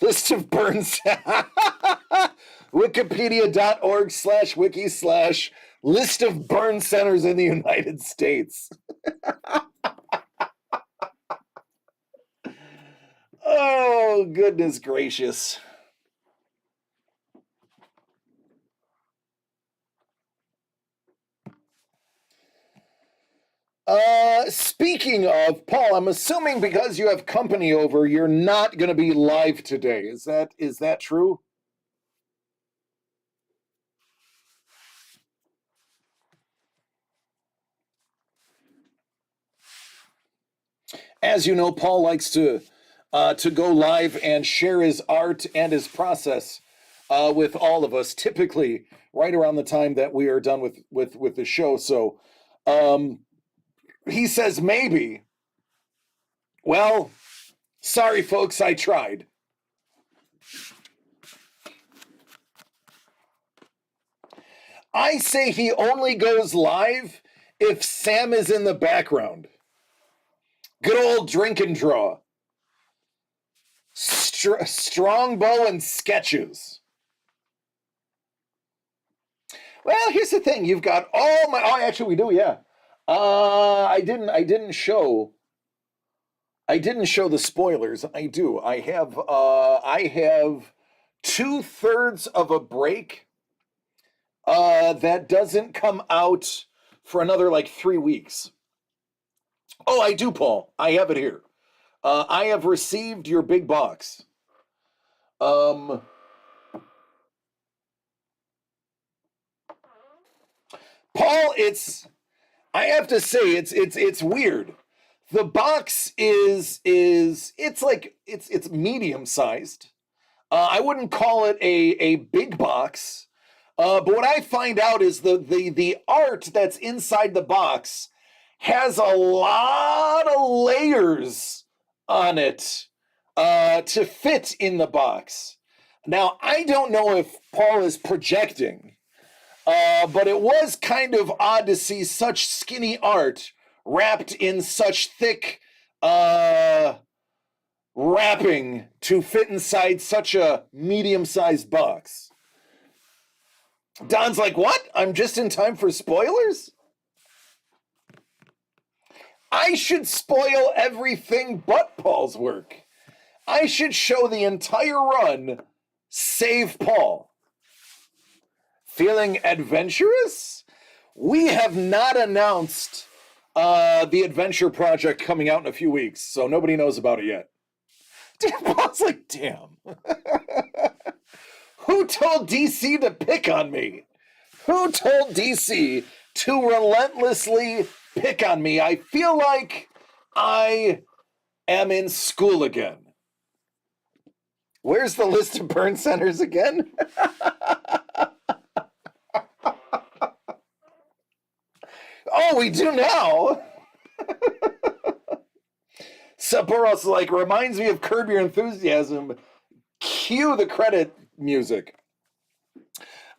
List of burns. Wikipedia.org/wiki/list of burn centers in the United States. Oh, goodness gracious. Speaking of Paul, I'm assuming because you have company over, you're not going to be live today. Is that true? As you know, Paul likes to go live and share his art and his process with all of us. Typically, right around the time that we are done with the show. So, um, he says maybe. Well, sorry, folks, I tried. I say he only goes live if Sam is in the background. Good old drink and draw. Strongbow and sketches. Well, here's the thing. You've got all my. Oh, actually, we do. Yeah. I didn't show. I didn't show the spoilers. I do. I have 2/3 of a break. That doesn't come out for another like 3 weeks. Oh, I do, Paul. I have it here. I have received your big box. Um, Paul, it's. I have to say it's weird. The box is it's medium sized. I wouldn't call it a big box. But what I find out is the art that's inside the box has a lot of layers on it to fit in the box. Now, I don't know if Paul is projecting, but it was kind of odd to see such skinny art wrapped in such thick wrapping to fit inside such a medium-sized box. Don's like, what? I'm just in time for spoilers? I should spoil everything but Paul's work. I should show the entire run, save Paul. Feeling adventurous? We have not announced the adventure project coming out in a few weeks, so nobody knows about it yet. Paul's like, damn. Who told DC to pick on me? Who told DC to relentlessly pick on me? I feel like I am in school again. Where's the list of burn centers again? Oh, we do now. Sapporo's like, reminds me of Curb Your Enthusiasm. Cue the credit music.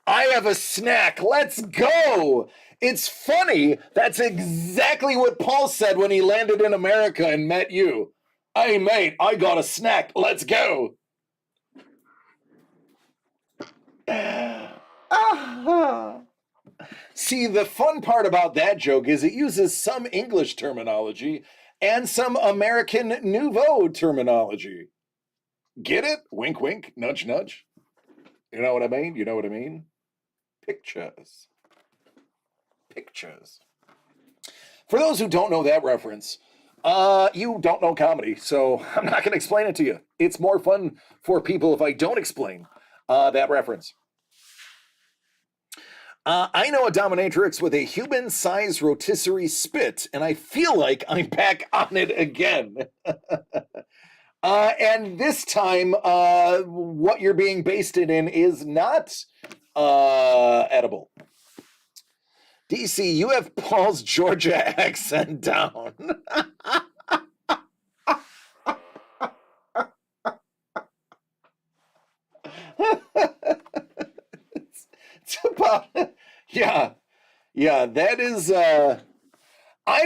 I have a snack. Let's go. It's funny. That's exactly what Paul said when he landed in America and met you. Hey, mate, I got a snack. Let's go. See, the fun part about that joke is it uses some English terminology and some American Nouveau terminology. Get it? Wink, wink, nudge, nudge. You know what I mean? You know what I mean? Pictures. Pictures. For those who don't know that reference, you don't know comedy, so I'm not going to explain it to you. It's more fun for people if I don't explain that reference. I know a dominatrix with a human-sized rotisserie spit, and I feel like I'm back on it again. And this time, what you're being basted in is not edible. DC, you have Paul's Georgia accent down. it's about, yeah, that is, I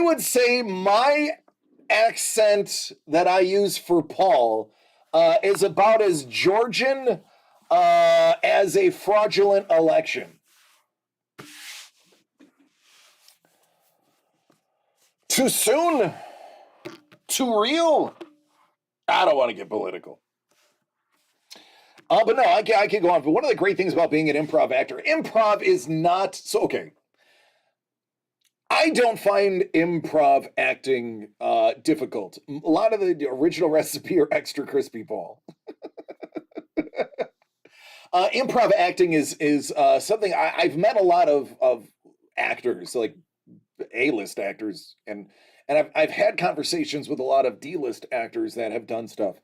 would say my accent that I use for Paul is about as Georgian as a fraudulent election. Too soon? Too real? I don't want to get political. But no, I can go on. But one of the great things about being an improv actor, improv is not so okay. I don't find improv acting difficult. A lot of the original recipe are extra crispy, Paul. Improv acting is something I've met a lot of actors, like A-list actors, and I've had conversations with a lot of D-list actors that have done stuff.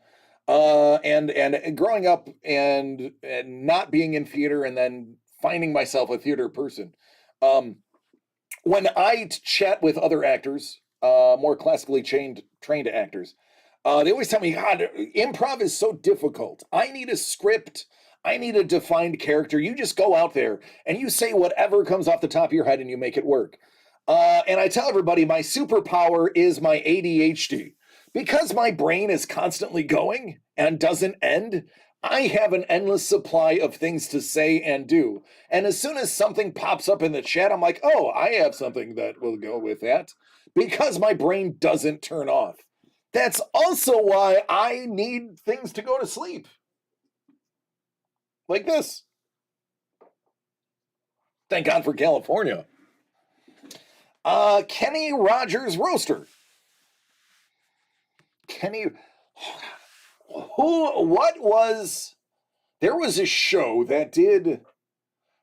And growing up and not being in theater and then finding myself a theater person. When I chat with other actors, more classically trained actors, they always tell me, God, improv is so difficult. I need a script. I need a defined character. You just go out there and you say whatever comes off the top of your head and you make it work. And I tell everybody my superpower is my ADHD. Because my brain is constantly going and doesn't end, I have an endless supply of things to say and do. And as soon as something pops up in the chat, I'm like, oh, I have something that will go with that. Because my brain doesn't turn off. That's also why I need things to go to sleep. Like this. Thank God for California. Kenny Rogers Roaster. Kenny, there was a show that did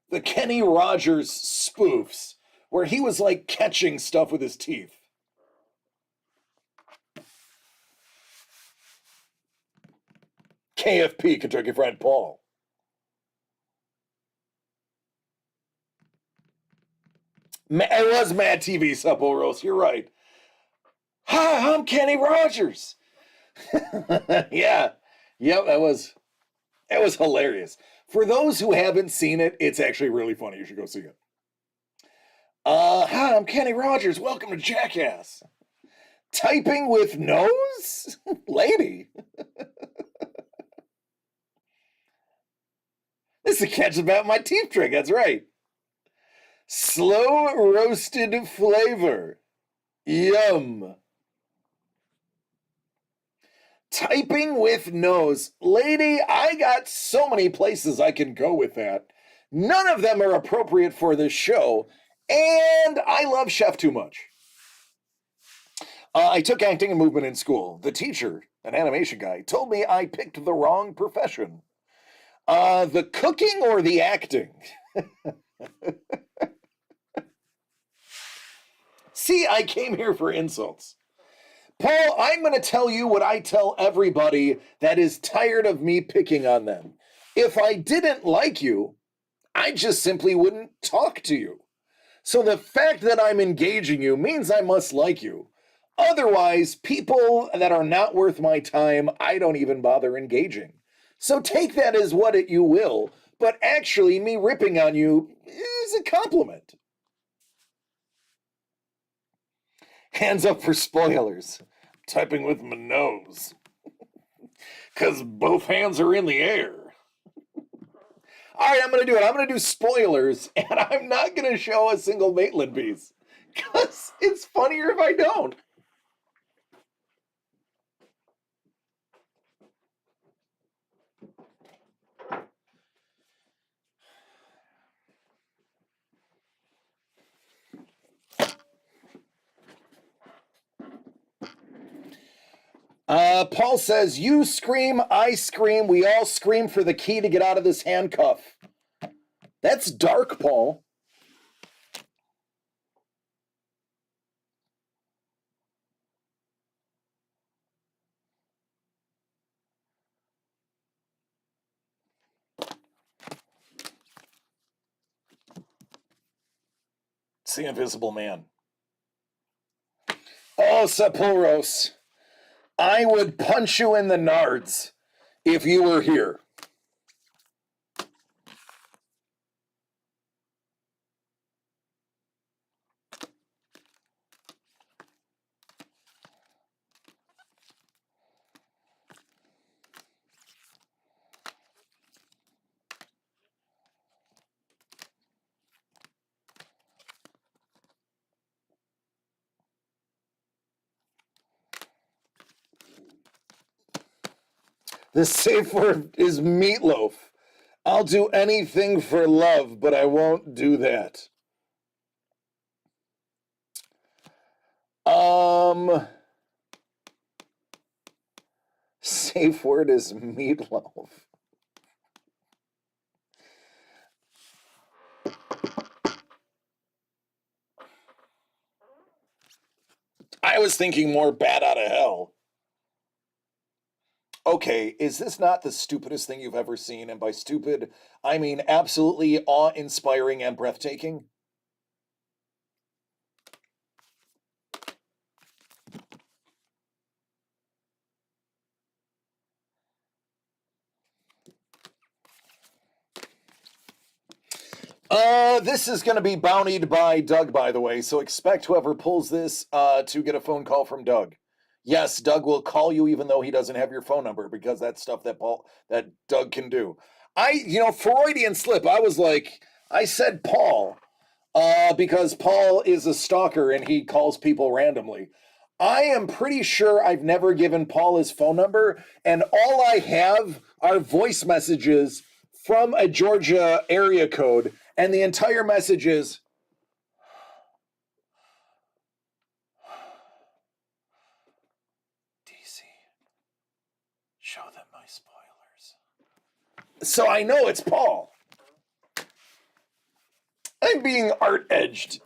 the Kenny Rogers spoofs where he was like catching stuff with his teeth. KFP, Kentucky Fried Paul. It was Mad TV, Supple Roast. You're right. Hi, I'm Kenny Rogers. Yeah. Yep, it was hilarious. For those who haven't seen it, it's actually really funny. You should go see it. Hi, I'm Kenny Rogers. Welcome to Jackass. Typing with nose? Lady. This is a catch about my teeth trick. That's right. Slow roasted flavor. Yum. Typing with nose. Lady, I got so many places I can go with that. None of them are appropriate for this show, and I love Chef too much. I took acting and movement in school. The teacher, an animation guy, told me I picked the wrong profession. The cooking or the acting? See, I came here for insults. Paul, I'm going to tell you what I tell everybody that is tired of me picking on them. If I didn't like you, I just simply wouldn't talk to you. So the fact that I'm engaging you means I must like you. Otherwise, people that are not worth my time, I don't even bother engaging. So take that as what you will, but actually me ripping on you is a compliment. Hands up for spoilers. Typing with my nose. Because both hands are in the air. All right, I'm going to do it. I'm going to do spoilers, and I'm not going to show a single Maitland piece. Because it's funnier if I don't. Paul says, you scream, I scream, we all scream for the key to get out of this handcuff. That's dark, Paul. It's the Invisible Man. Oh, Sapphoros, I would punch you in the nards if you were here. The safe word is meatloaf. I'll do anything for love, but I won't do that. Safe word is meatloaf. I was thinking more Bat Out of Hell. Okay, is this not the stupidest thing you've ever seen? And by stupid, I mean absolutely awe-inspiring and breathtaking. This is going to be bountied by Doug, by the way, so expect whoever pulls this to get a phone call from Doug. Yes, Doug will call you even though he doesn't have your phone number, because that's stuff that Doug can do. Freudian slip. I said Paul, because Paul is a stalker and he calls people randomly. I am pretty sure I've never given Paul his phone number, and all I have are voice messages from a Georgia area code, and the entire message is, DC, show them my spoilers. So I know it's Paul. I'm being art-edged.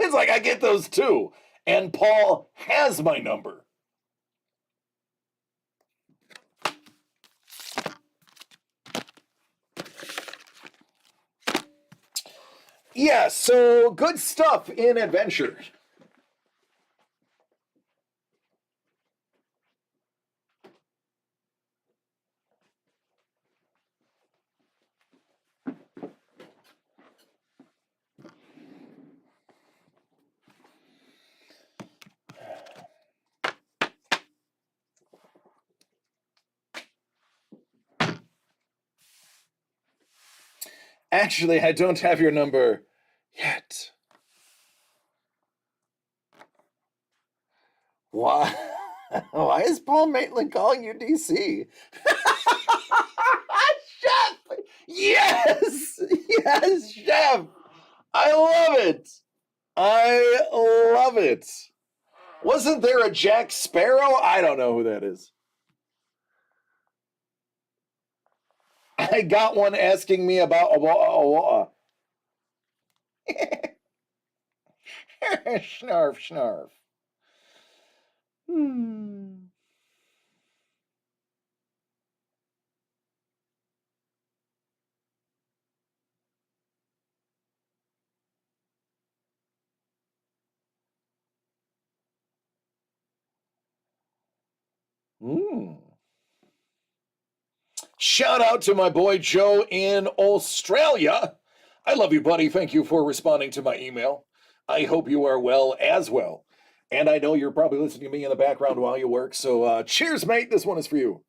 It's like I get those too. And Paul has my number. Yeah, so good stuff in adventure. Actually, I don't have your number yet. Why? Why is Paul Maitland calling you DC? Chef! Yes! Yes, Chef! I love it! I love it. Wasn't there a Jack Sparrow? I don't know who that is. I got one asking me about snarf, snarf. Hmm. Hmm. Shout out to my boy Joe in Australia. I love you, buddy. Thank you for responding to my email. I hope you are well as well. And I know you're probably listening to me in the background while you work. So cheers, mate. This one is for you.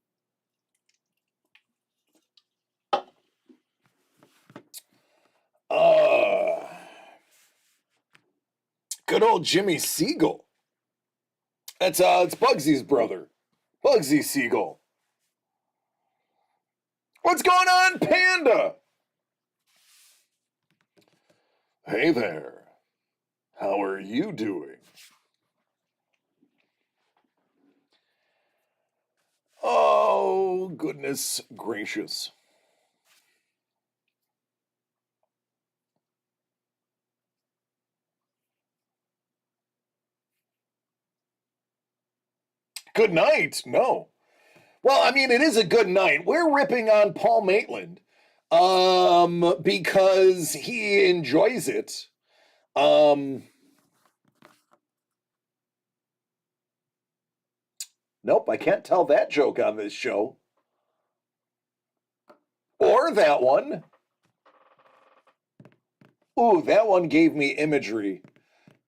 Good old Jimmy Siegel. It's Bugsy's brother. Bugsy Siegel. What's going on, Panda? Hey there. How are you doing? Oh, goodness gracious. Good night. No. Well, I mean, it is a good night. We're ripping on Paul Maitland because he enjoys it. Nope, I can't tell that joke on this show. Or that one. Ooh, that one gave me imagery.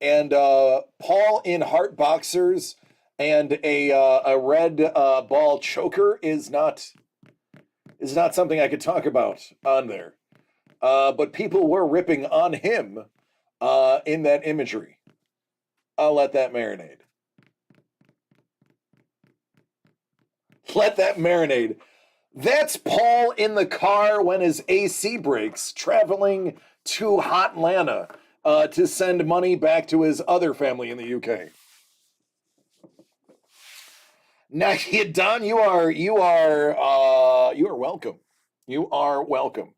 And Paul in heart boxers and a red ball choker is not something I could talk about on there. But people were ripping on him in that imagery. I'll let that marinate. Let that marinate. That's Paul in the car when his AC breaks, traveling to Hotlanta to send money back to his other family in the UK. Now, Don, you are welcome. You are welcome.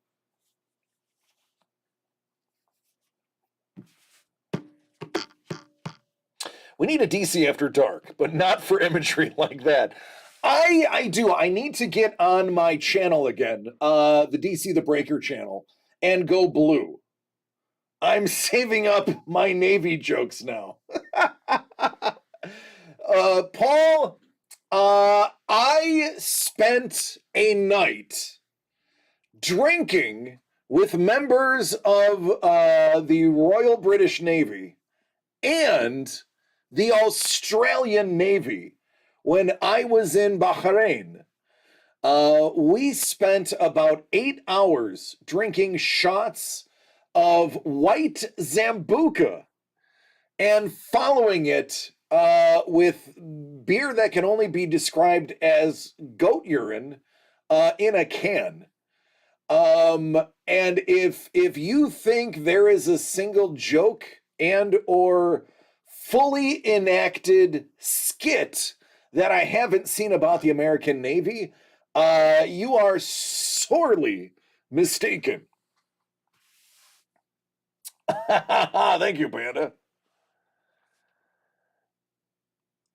We need a DC After Dark, but not for imagery like that. I do. I need to get on my channel again, the DC the Breaker channel, and go blue. I'm saving up my Navy jokes now. Paul, I spent a night drinking with members of the Royal British Navy and the Australian Navy when I was in Bahrain. We spent about 8 hours drinking shots of white Zambuca and following it with beer that can only be described as goat urine in a can. And if you think there is a single joke and or fully enacted skit that I haven't seen about the American Navy, you are sorely mistaken. Thank you, Panda.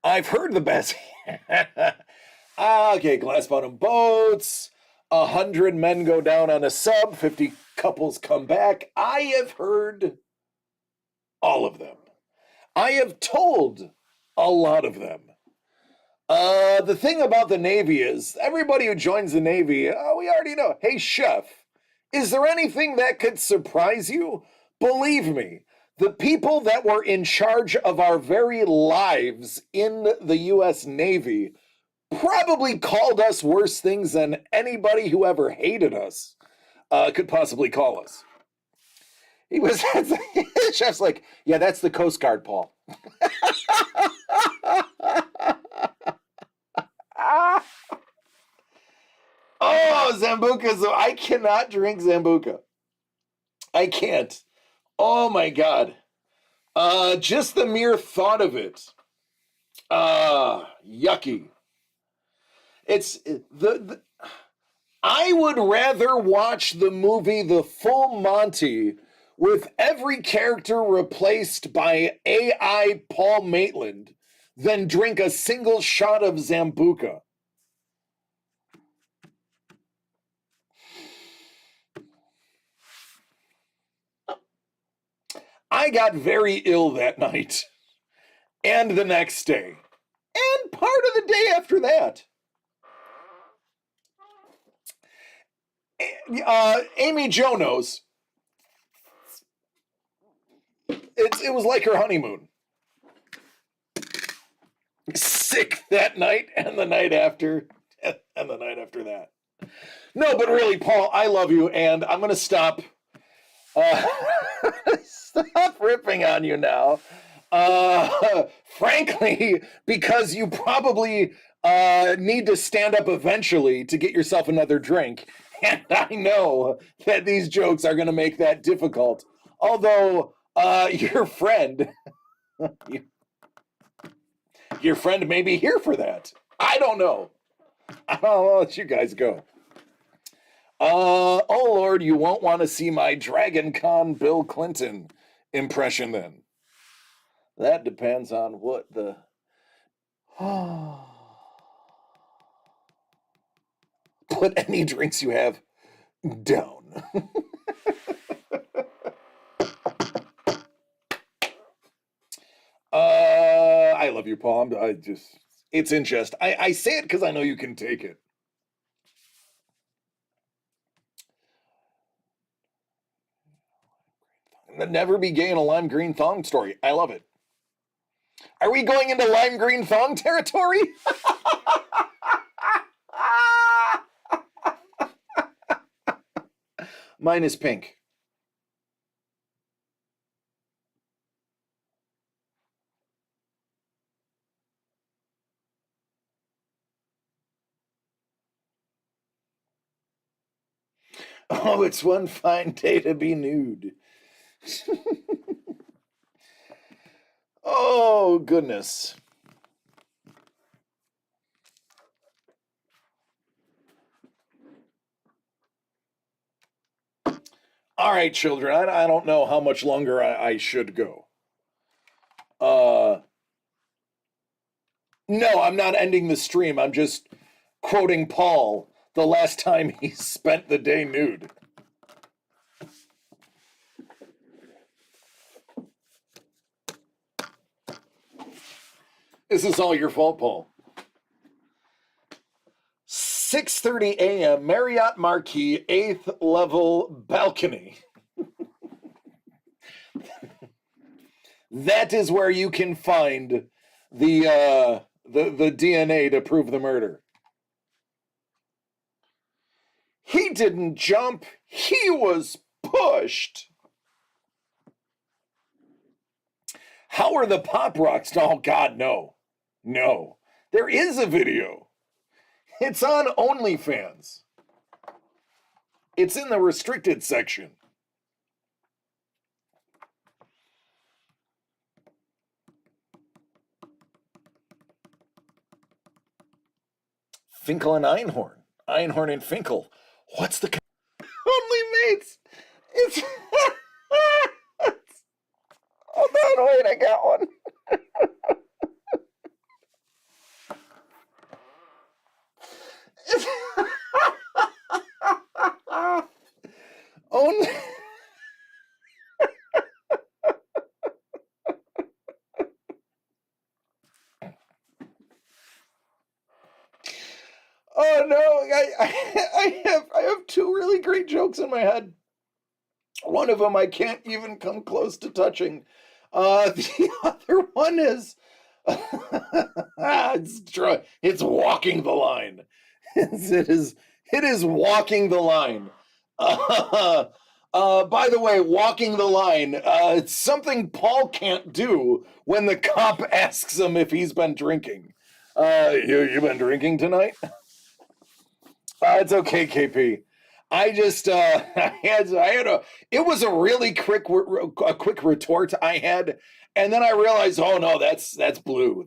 I've heard the best. Okay, glass bottom boats. 100 men go down on a sub. 50 couples come back. I have heard all of them. I have told a lot of them. The thing about the Navy is everybody who joins the Navy, we already know. Hey, chef, is there anything that could surprise you? Believe me, the people that were in charge of our very lives in the U.S. Navy probably called us worse things than anybody who ever hated us could possibly call us. He was, the chef's like, yeah, that's the Coast Guard, Paul. Oh, Sambuca. So I cannot drink Sambuca. I can't. Oh my God. Just the mere thought of it. Yucky. It's the I would rather watch the movie The Full Monty with every character replaced by AI Paul Maitland than drink a single shot of Sambuca. I got very ill that night and the next day and part of the day after that. Amy Jo knows. It was like her honeymoon. Sick that night and the night after and the night after that. No, but really, Paul, I love you, and I'm gonna stop stop ripping on you now. Frankly, because you probably need to stand up eventually to get yourself another drink. And I know that these jokes are going to make that difficult. Although your friend, your friend may be here for that. I don't know. I'll let you guys go. Oh Lord, you won't want to see my Dragon Con Bill Clinton impression then. That depends on what the... Put any drinks you have down. I love you, Paul. It's in jest. I say it because I know you can take it. Never be gay in a lime green thong story. I love it. Are we going into lime green thong territory? Mine is pink. Oh, it's one fine day to be nude. Oh, goodness. All right, children, I don't know how much longer I should go. No, I'm not ending the stream. I'm just quoting Paul the last time he spent the day nude. This is all your fault, Paul. 6:30 a.m. Marriott Marquis 8th level balcony. That is where you can find the DNA to prove the murder. He didn't jump. He was pushed. How are the Pop Rocks? Oh, God, no. No. There is a video. It's on OnlyFans. It's in the restricted section. Finkel and Einhorn. Einhorn and Finkel. What's the... Only mates. It's... Hold on, wait, I got one. Oh no, I have two really great jokes in my head. One of them I can't even come close to touching. The other one is it's walking the line. It is walking the line. By the way, walking the line, it's something Paul can't do when the cop asks him if he's been drinking. You been drinking tonight? It's okay, KP. I just it was a really quick retort I had, and then I realized, oh no, that's blue.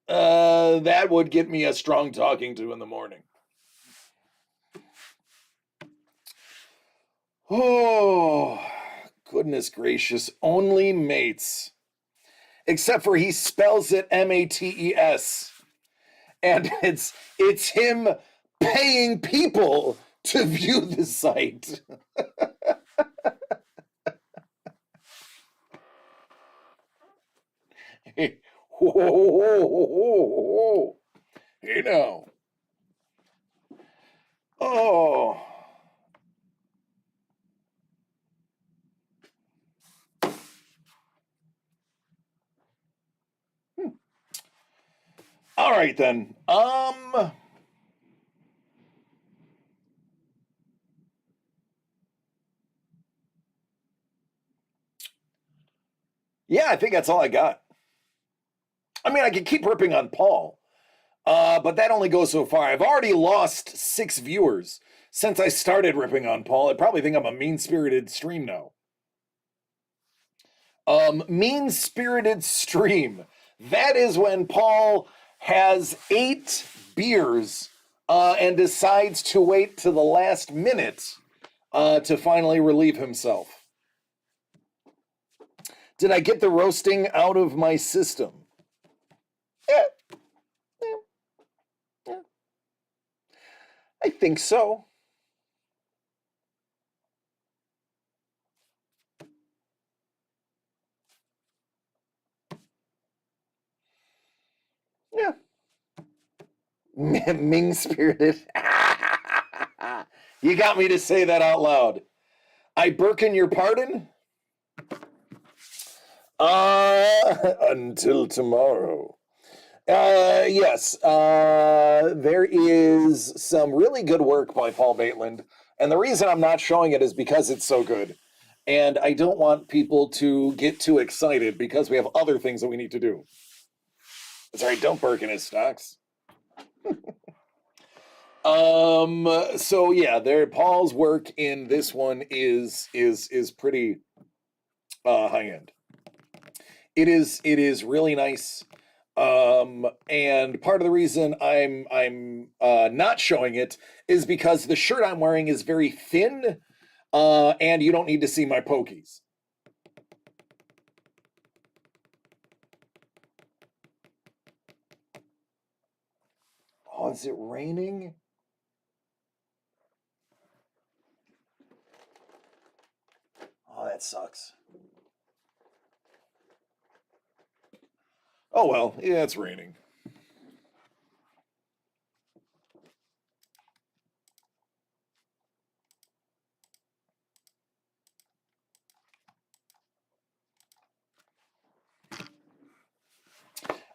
That would get me a strong talking to in the morning. Oh, goodness gracious, only mates. Except for he spells it Mates. And it's him paying people to view the site. Hey, whoa, whoa, whoa, whoa. Hey now. Oh. All right then. Yeah, I think that's all I got. I mean, I could keep ripping on Paul, but that only goes so far. I've already lost 6 viewers since I started ripping on Paul. I probably think I'm a mean-spirited stream now. Mean-spirited stream. That is when Paul has 8 beers and decides to wait to the last minute to finally relieve himself. Did I get the roasting out of my system? Yeah. Yeah. I think so. Yeah. Mean-spirited. You got me to say that out loud. I Birkin your pardon? Until tomorrow. Yes, there is some really good work by Paul Maitland, and the reason I'm not showing it is because it's so good, and I don't want people to get too excited because we have other things that we need to do. Sorry, don't Birkin his stocks. So yeah, there Paul's work in this one is pretty high end. It is really nice. And part of the reason I'm not showing it is because the shirt I'm wearing is very thin, and you don't need to see my pokies. Oh, is it raining? Oh, that sucks. Oh well, yeah, it's raining.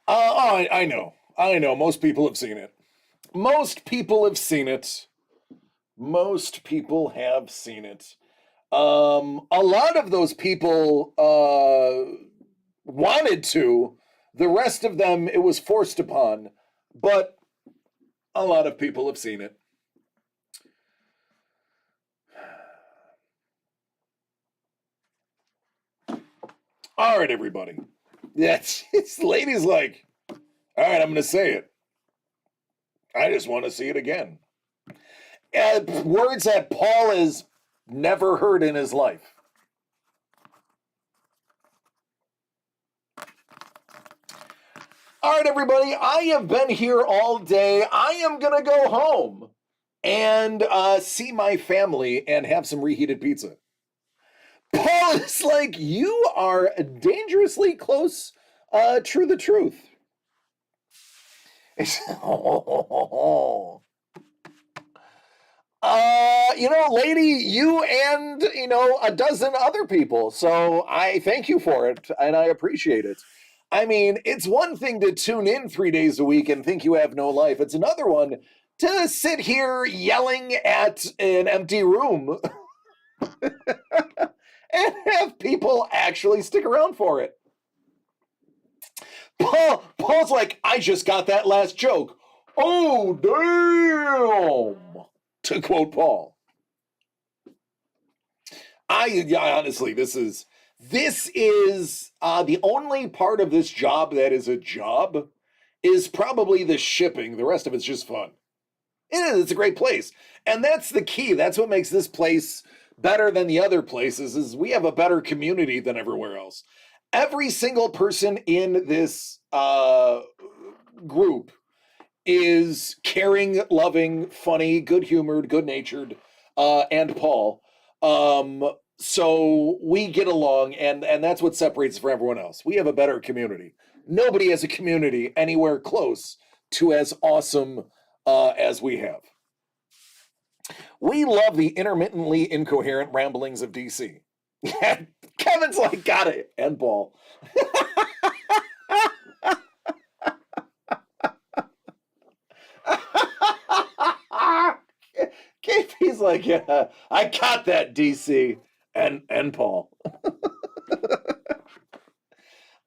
I know. I know. Most people have seen it. Most people have seen it. Most people have seen it. A lot of those people wanted to. The rest of them, it was forced upon. But a lot of people have seen it. All right, everybody. That's it's ladies like, all right, I'm going to say it. I just want to see it again. Words that Paul has never heard in his life. All right, everybody, I have been here all day. I am going to go home and see my family and have some reheated pizza. Paul is like, you are dangerously close to the truth. Lady, you and, a dozen other people. So I thank you for it and I appreciate it. I mean, it's one thing to tune in 3 days a week and think you have no life. It's another one to sit here yelling at an empty room and have people actually stick around for it. Paul's like, I just got that last joke. Oh, damn, to quote Paul. Honestly, this is the only part of this job that is a job is probably the shipping. The rest of it's just fun. It is. It's a great place, and that's the key. That's what makes this place better than the other places. Is we have a better community than everywhere else. Every single person in this group is caring, loving, funny, good-humored, good-natured, and Paul. So we get along, and that's what separates us from everyone else. We have a better community. Nobody has a community anywhere close to as awesome as we have. We love the intermittently incoherent ramblings of DC. Kevin's like, got it, and Paul. KP's like, yeah, I got that, DC and Paul.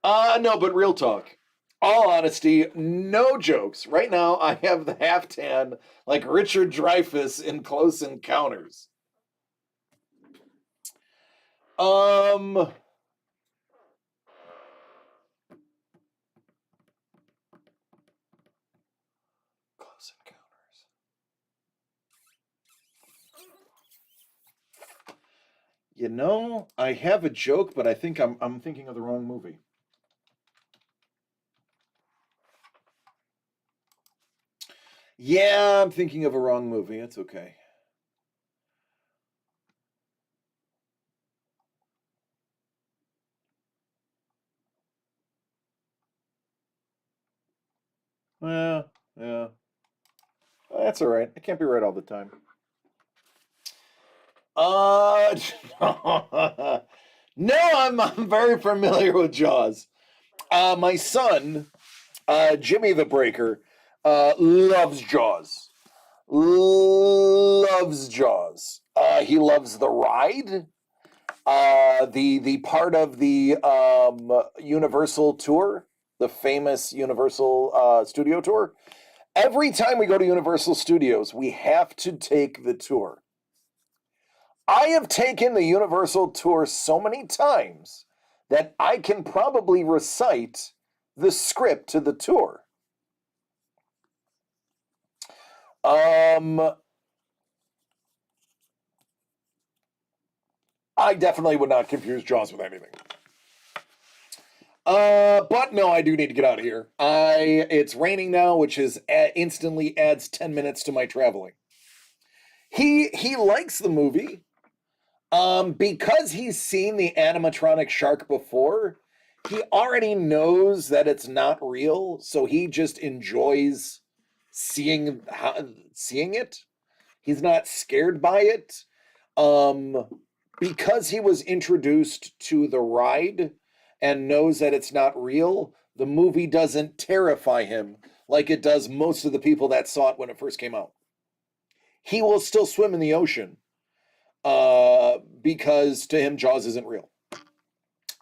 No, but real talk. All honesty, no jokes. Right now, I have the half tan like Richard Dreyfuss in Close Encounters. Close Encounters. I have a joke, but I think I'm thinking of the wrong movie. Yeah, I'm thinking of a wrong movie. It's okay. Yeah. That's all right. I can't be right all the time. No, I'm very familiar with Jaws. My son, Jimmy the Breaker, loves Jaws. Loves Jaws. He loves the ride. The part of the Universal tour, the famous Universal Studio tour. Every time we go to Universal Studios, we have to take the tour. I have taken the Universal tour so many times that I can probably recite the script to the tour. I definitely would not confuse Jaws with anything. But no, I do need to get out of here. It's raining now, which instantly adds 10 minutes to my traveling. He likes the movie. Because he's seen the animatronic shark before, he already knows that it's not real, so he just enjoys seeing it. He's not scared by it. Because he was introduced to the ride and knows that it's not real, the movie doesn't terrify him like it does most of the people that saw it when it first came out. He will still swim in the ocean because to him, Jaws isn't real.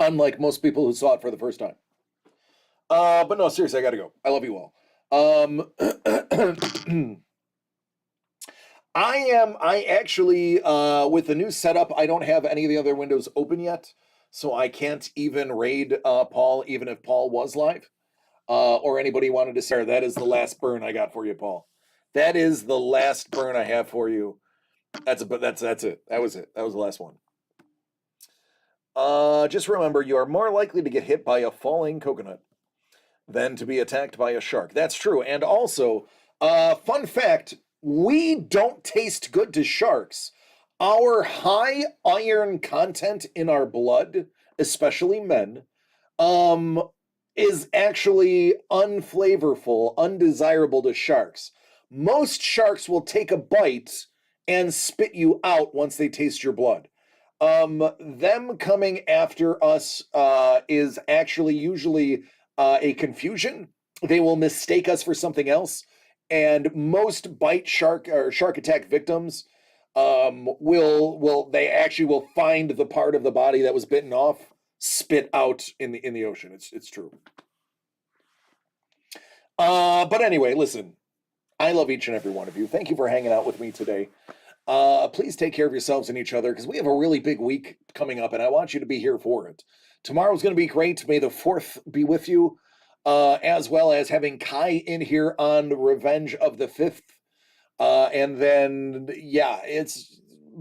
Unlike most people who saw it for the first time. But no, seriously, I gotta go. I love you all. I actually, with the new setup, I don't have any of the other windows open yet, so I can't even raid Paul, even if Paul was live, or anybody wanted to say, that is the last burn I got for you, Paul. That is the last burn I have for you. That's it. That was it. That was the last one. Just remember, you are more likely to get hit by a falling coconut than to be attacked by a shark. That's true. And also, fun fact, we don't taste good to sharks. Our high iron content in our blood, especially men, is actually unflavorful, undesirable to sharks. Most sharks will take a bite and spit you out once they taste your blood. Them coming after us is actually usually a confusion. They will mistake us for something else, and most bite shark or shark attack victims will they actually will find the part of the body that was bitten off, spit out in the ocean. It's true. But anyway, listen, I love each and every one of you. Thank you for hanging out with me today. Please take care of yourselves and each other because we have a really big week coming up, and I want you to be here for it. Tomorrow's going to be great. May the 4th be with you, as well as having Kai in here on Revenge of the 5th. And then, yeah,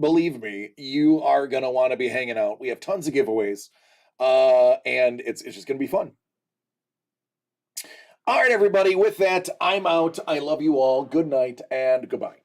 believe me, you are going to want to be hanging out. We have tons of giveaways, and it's just going to be fun. All right, everybody, with that, I'm out. I love you all. Good night and goodbye.